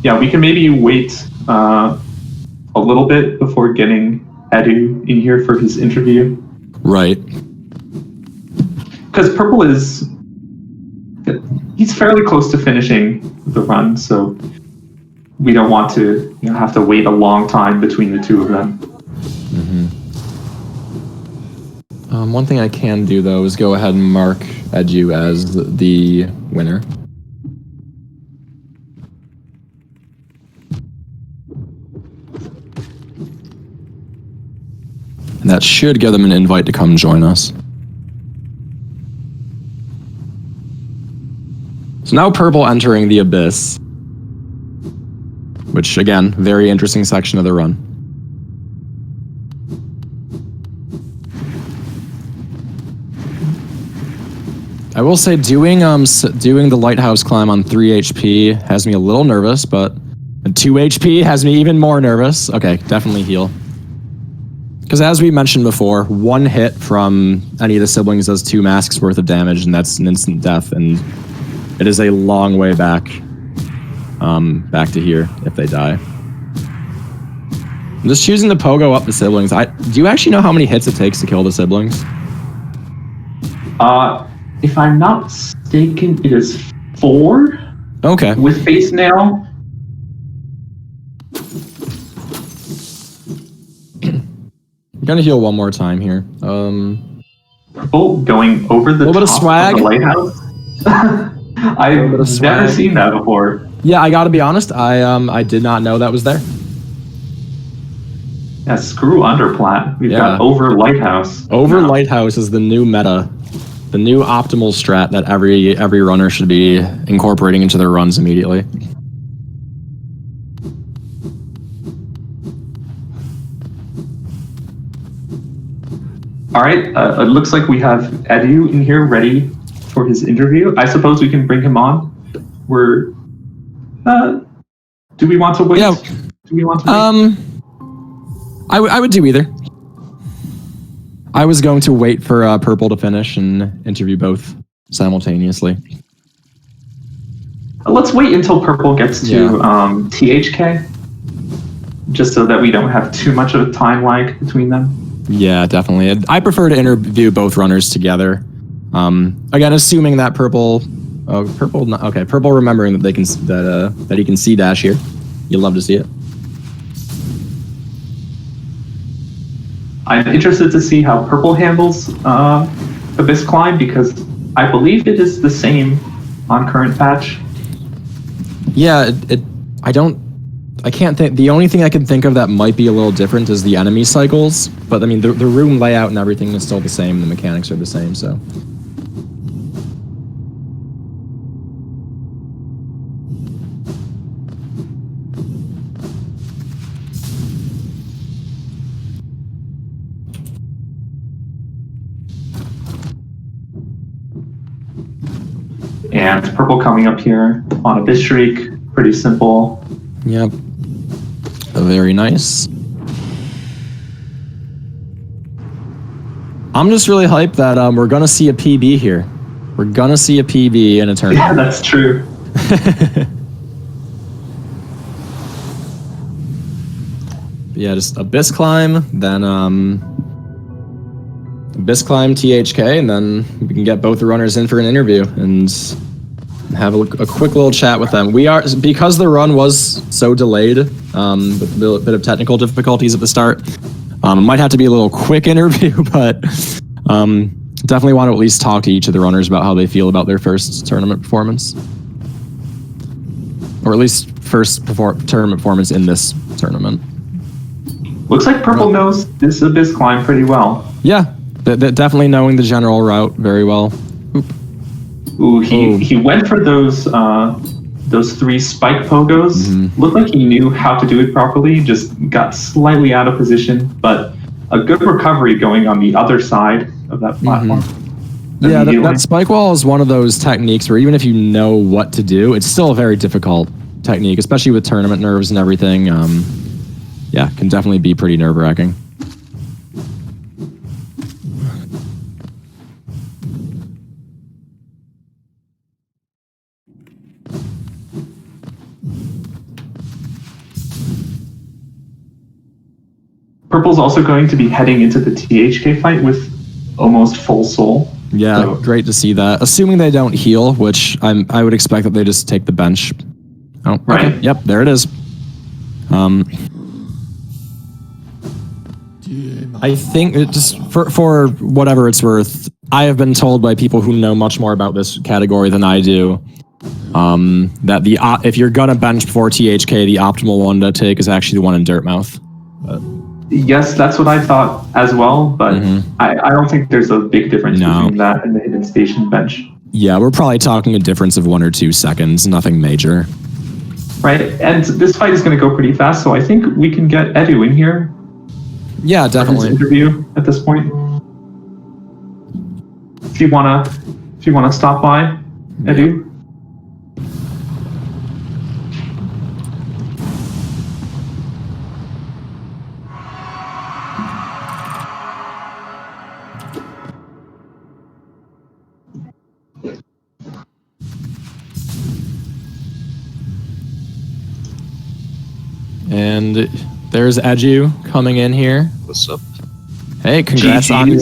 Yeah, we can maybe wait a little bit before getting Edu in here for his interview. Right. Because Purple he's fairly close to finishing the run, so we don't want to have to wait a long time between the two of them. One thing I can do, though, is go ahead and mark Edu as the winner. And that should give them an invite to come join us. So now Purple entering the Abyss, which, again, very interesting section of the run. I will say doing the lighthouse climb on 3 HP has me a little nervous, but 2 HP has me even more nervous. Okay, definitely heal. Because as we mentioned before, one hit from any of the siblings does 2 masks worth of damage, and that's an instant death, and it is a long way back to here if they die. I'm just choosing to pogo up the siblings. Do you actually know how many hits it takes to kill the siblings? If I'm not mistaken, it is 4. Okay. With face nail. I'm gonna heal one more time here. Purple going over the top of swag. Of the lighthouse. I've never seen that before. Yeah, I gotta be honest. I did not know that was there. Yeah, screw underplat. We've got over lighthouse. Over lighthouse is the new meta, the new optimal strat that every runner should be incorporating into their runs immediately. All right, it looks like we have Edu in here ready for his interview. I suppose we can bring him on. Do we want to wait? Yeah. Do we want to wait? I would do either. I was going to wait for Purple to finish and interview both simultaneously. Let's wait until Purple gets to THK, just so that we don't have too much of a time lag between them. Yeah, definitely. I prefer to interview both runners together. Again, assuming that Purple remembering that they can that he can see dash here. You'll love to see it. I'm interested to see how Purple handles Abyss Climb because I believe it is the same on current patch. Yeah, I can't think. The only thing I can think of that might be a little different is the enemy cycles. But I mean, the room layout and everything is still the same. The mechanics are the same. So. And purple coming up here on Abyss Shriek. Pretty simple. Yep. Very nice. I'm just really hyped that we're gonna see a PB here. We're gonna see a PB in a tournament. Yeah, that's true. Yeah, just Abyss Climb, then Abyss Climb THK, and then we can get both the runners in for an interview and have a quick little chat with them. We are, because the run was so delayed with a bit of technical difficulties at the start, it might have to be a little quick interview, but definitely want to at least talk to each of the runners about how they feel about their first tournament performance. Or at least first tournament performance in this tournament. Looks like Purple knows this Abyss Climb pretty well. Yeah, definitely knowing the general route very well. Oop. Ooh, he went for those 3 spike pogos. Mm-hmm. Looked like he knew how to do it properly, just got slightly out of position, but a good recovery going on the other side of that platform. Mm-hmm. Yeah, that spike wall is one of those techniques where even if you know what to do, it's still a very difficult technique, especially with tournament nerves and everything. Yeah, can definitely be pretty nerve-wracking. Purple's also going to be heading into the THK fight with almost full soul. Yeah, so great to see that. Assuming they don't heal, which I would expect that they just take the bench. Oh, right. Okay. Yep, there it is. I think it just for whatever it's worth, I have been told by people who know much more about this category than I do, that if you're gonna bench before THK, the optimal one to take is actually the one in Dirtmouth. Yes, that's what I thought as well, but I don't think there's a big difference between that and the Hidden Station bench. Yeah, we're probably talking a difference of 1 or 2 seconds, nothing major. Right, and this fight is going to go pretty fast, so I think we can get Edu in here. Yeah, definitely. For his interview at this point. If you wanna stop by, Edu. And there's Edu coming in here. What's up? Hey, congrats on your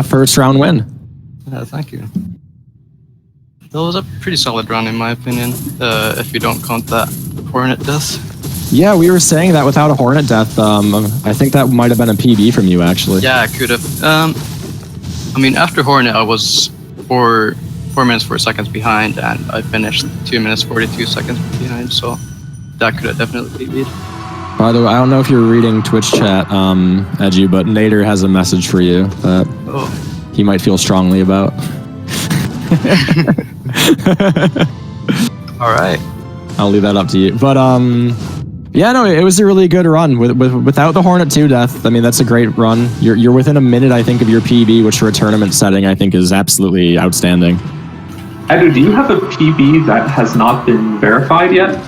first round win. Yeah, thank you. That was a pretty solid run in my opinion, if you don't count that Hornet death. Yeah, we were saying that without a Hornet death, I think that might have been a PB from you, actually. Yeah, I could have. I mean, after Hornet, I was 4 minutes 4 seconds behind, and I finished 2 minutes 42 seconds behind, so that could have definitely beat. By the way, I don't know if you're reading Twitch chat, Edu, but Nader has a message for you that he might feel strongly about. All right. I'll leave that up to you. But yeah, no, it was a really good run without the Hornet 2 death. I mean, that's a great run. You're within a minute, I think, of your PB, which for a tournament setting, I think is absolutely outstanding. Edu, do you have a PB that has not been verified yet?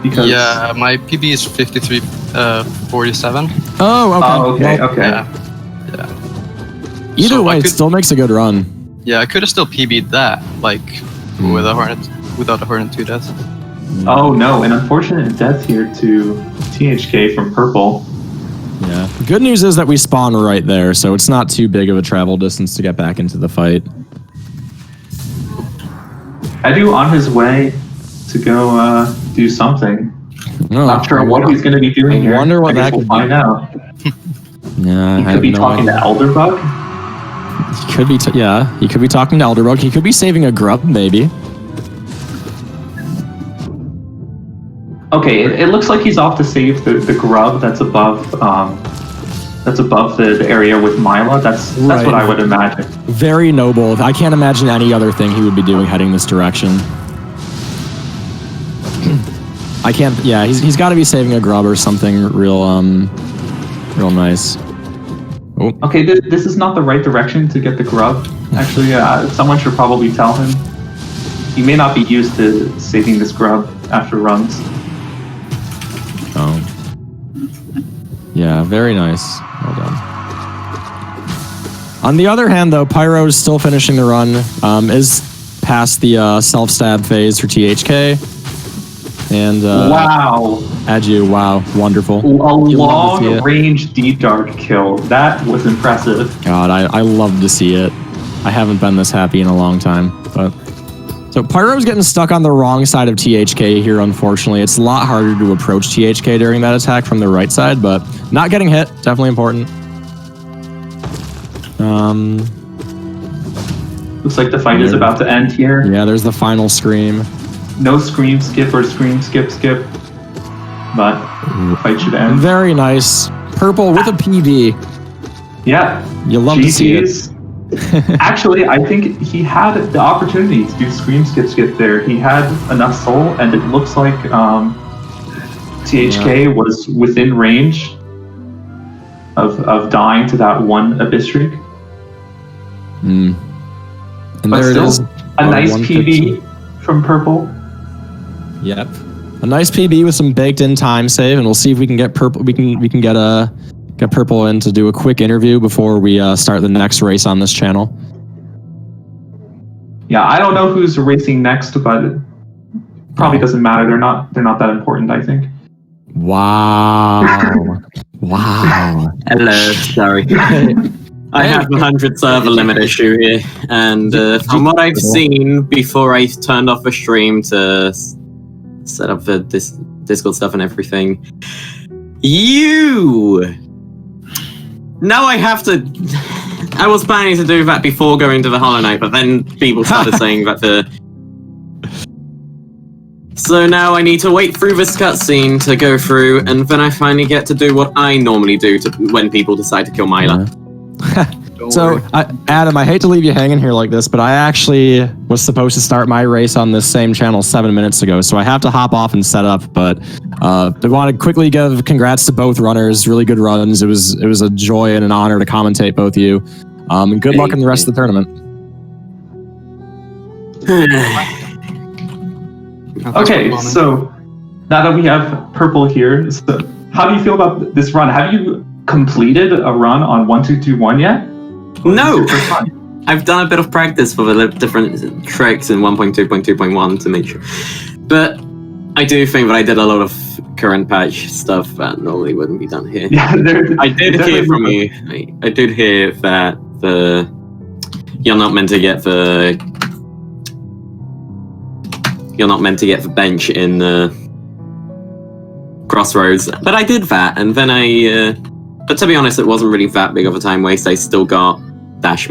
Because yeah, my PB is 53:47. Oh, okay. Okay. Yeah. Either way, it still makes a good run. Yeah, I could have still PB'd that, like with a Hornet, without a Hornet 2 death. Oh no, an unfortunate death here to THK from Purple. Yeah. Good news is that we spawn right there, so it's not too big of a travel distance to get back into the fight. Edu on his way to go do something. Not sure what he's going to be doing here. I wonder what that we'll could find out. Yeah, he could be talking to Elderbug. He could be, he could be talking to Elderbug. He could be saving a grub, maybe. Okay, it looks like he's off to save the grub that's above the area with Mila. That's Right. what I would imagine. Very noble. I can't imagine any other thing he would be doing heading this direction. I can't. Yeah, he's got to be saving a grub or something real nice. Oh. Okay, this is not the right direction to get the grub. Actually, someone should probably tell him. He may not be used to saving this grub after runs. Oh. Yeah, very nice. Well done. On the other hand, though, Pyro is still finishing the run. Is past the self-stab phase for THK. And wow. Adieu, wow, wonderful. A long-range D-Dark kill. That was impressive. God, I love to see it. I haven't been this happy in a long time. But so Pyro's getting stuck on the wrong side of THK here, unfortunately. It's a lot harder to approach THK during that attack from the right side, but not getting hit, definitely important. Looks like the fight is about to end here. Yeah, there's the final scream. No scream skip or scream skip, but the fight should end. Very nice. Purple with a PB. Yeah. You love to see it. Actually, I think he had the opportunity to do scream skip there. He had enough soul, and it looks like THK was within range of dying to that one Abyss Shriek. And but there still, it is. A nice PB from Purple. Yep. A nice PB with some baked-in time save, and we'll see if we can get Purple. We can get Purple in to do a quick interview before we start the next race on this channel. Yeah, I don't know who's racing next, but it probably doesn't matter. They're not that important, I think. Wow. Wow. Hello, sorry. I have a 100 server limit issue here, and from what I've seen before I turned off the stream to set up the Discord stuff and everything, now I have to. I was planning to do that before going to the Hollow Knight, but then people started saying that So now I need to wait through this cutscene to go through, and then I finally get to do what I normally do when people decide to kill Mila. So, Adam, I hate to leave you hanging here like this, but I actually was supposed to start my race on this same channel 7 minutes ago, so I have to hop off and set up, but I want to quickly give congrats to both runners. Really good runs. It was a joy and an honor to commentate both of you. And good luck in the rest of the tournament. Okay, so now that we have Purple here, so how do you feel about this run? Have you completed a run on 1221 yet? No! I've done a bit of practice for the different tricks in 1.2.2.1 to make sure. But I do think that I did a lot of current patch stuff that normally wouldn't be done here. Yeah, I did hear from you. I did hear that you're not meant to get the bench in the Crossroads, but I did that, and then but to be honest, it wasn't really that big of a time waste. I still got dash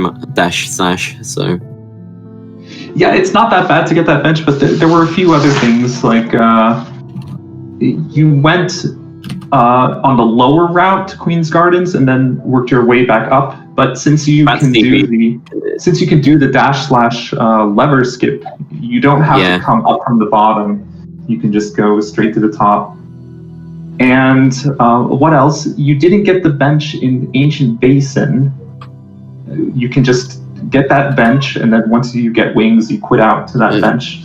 slash, so yeah, it's not that bad to get that bench, but there were a few other things, like you went on the lower route to Queen's Gardens and then worked your way back up. But since you can do the dash slash lever skip, you don't have to come up from the bottom. You can just go straight to the top. And what else? You didn't get the bench in Ancient Basin. You can just get that bench, and then once you get wings, you quit out to that bench.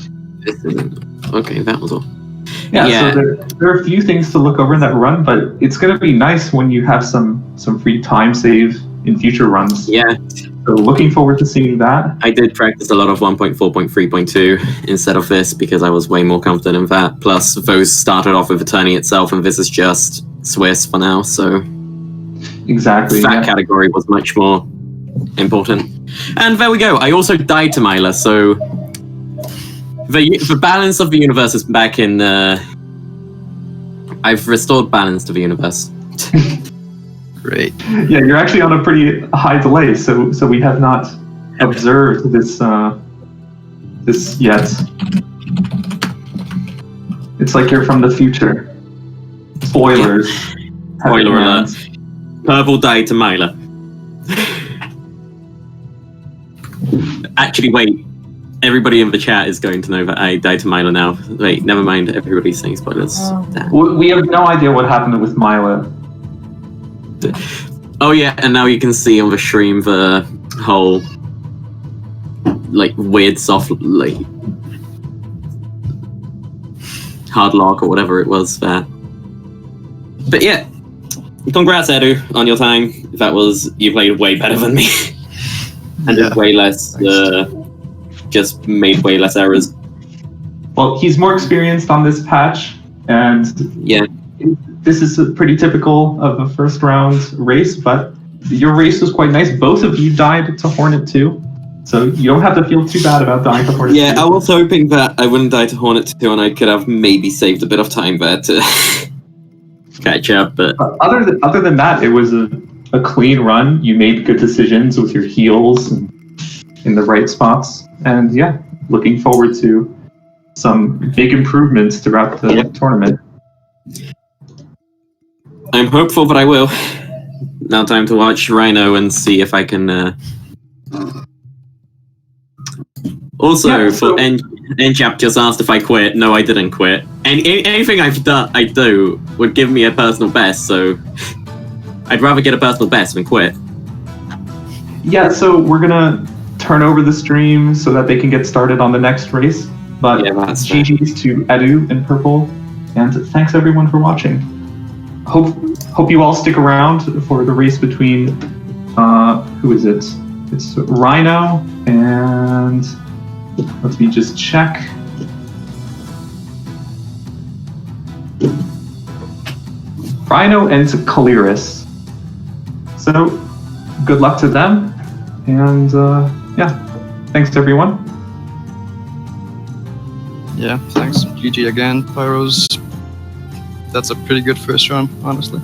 Okay, that was all. Yeah. So there are a few things to look over in that run, but it's going to be nice when you have some free time save in future runs. Yeah. So looking forward to seeing that. I did practice a lot of 1.4.3.2 instead of this because I was way more confident in that. Plus, those started off with Attorney itself, and this is just Swiss for now, so exactly that category was much more important. And there we go. I also died to Mila, so the balance of the universe is back in. I've restored balance to the universe. Great. Yeah, you're actually on a pretty high delay, so we have not observed this yet. It's like you're from the future. Spoilers. Spoiler alert. Purple died to Myla. Actually, wait. Everybody in the chat is going to know that I died to Myla now. Wait, never mind. Everybody's saying spoilers. Damn. We have no idea what happened with Myla. Oh yeah, and now you can see on the stream the whole like weird soft like hard lock or whatever it was there. But yeah, congrats Edu on your time. You played way better than me, and just way less. Just made way less errors. Well, he's more experienced on this patch, and yeah, this is pretty typical of a first round race. But your race was quite nice. Both of you died to Hornet 2, so you don't have to feel too bad about dying to Hornet 2. Yeah, I was hoping that I wouldn't die to Hornet 2, and I could have maybe saved a bit of time there to catch up. But other than that, it was a clean run. You made good decisions with your heals and in the right spots. And yeah, looking forward to some big improvements throughout the tournament. I'm hopeful that I will. Now time to watch Rhino and see if I can... Also, Yeah, so- for Enchap just asked if I quit. No, I didn't quit. And anything I do would give me a personal best, so I'd rather get a personal best than quit. Yeah, so we're gonna turn over the stream so that they can get started on the next race. But Yeah, that's fair. GG's to Edu and Purple, and thanks everyone for watching. Hope you all stick around for the race between who is it? It's Rhino and let me just check. Rhino and Caleris. So good luck to them, and yeah, thanks everyone. Yeah, thanks. GG again, Pyros. That's a pretty good first run, honestly.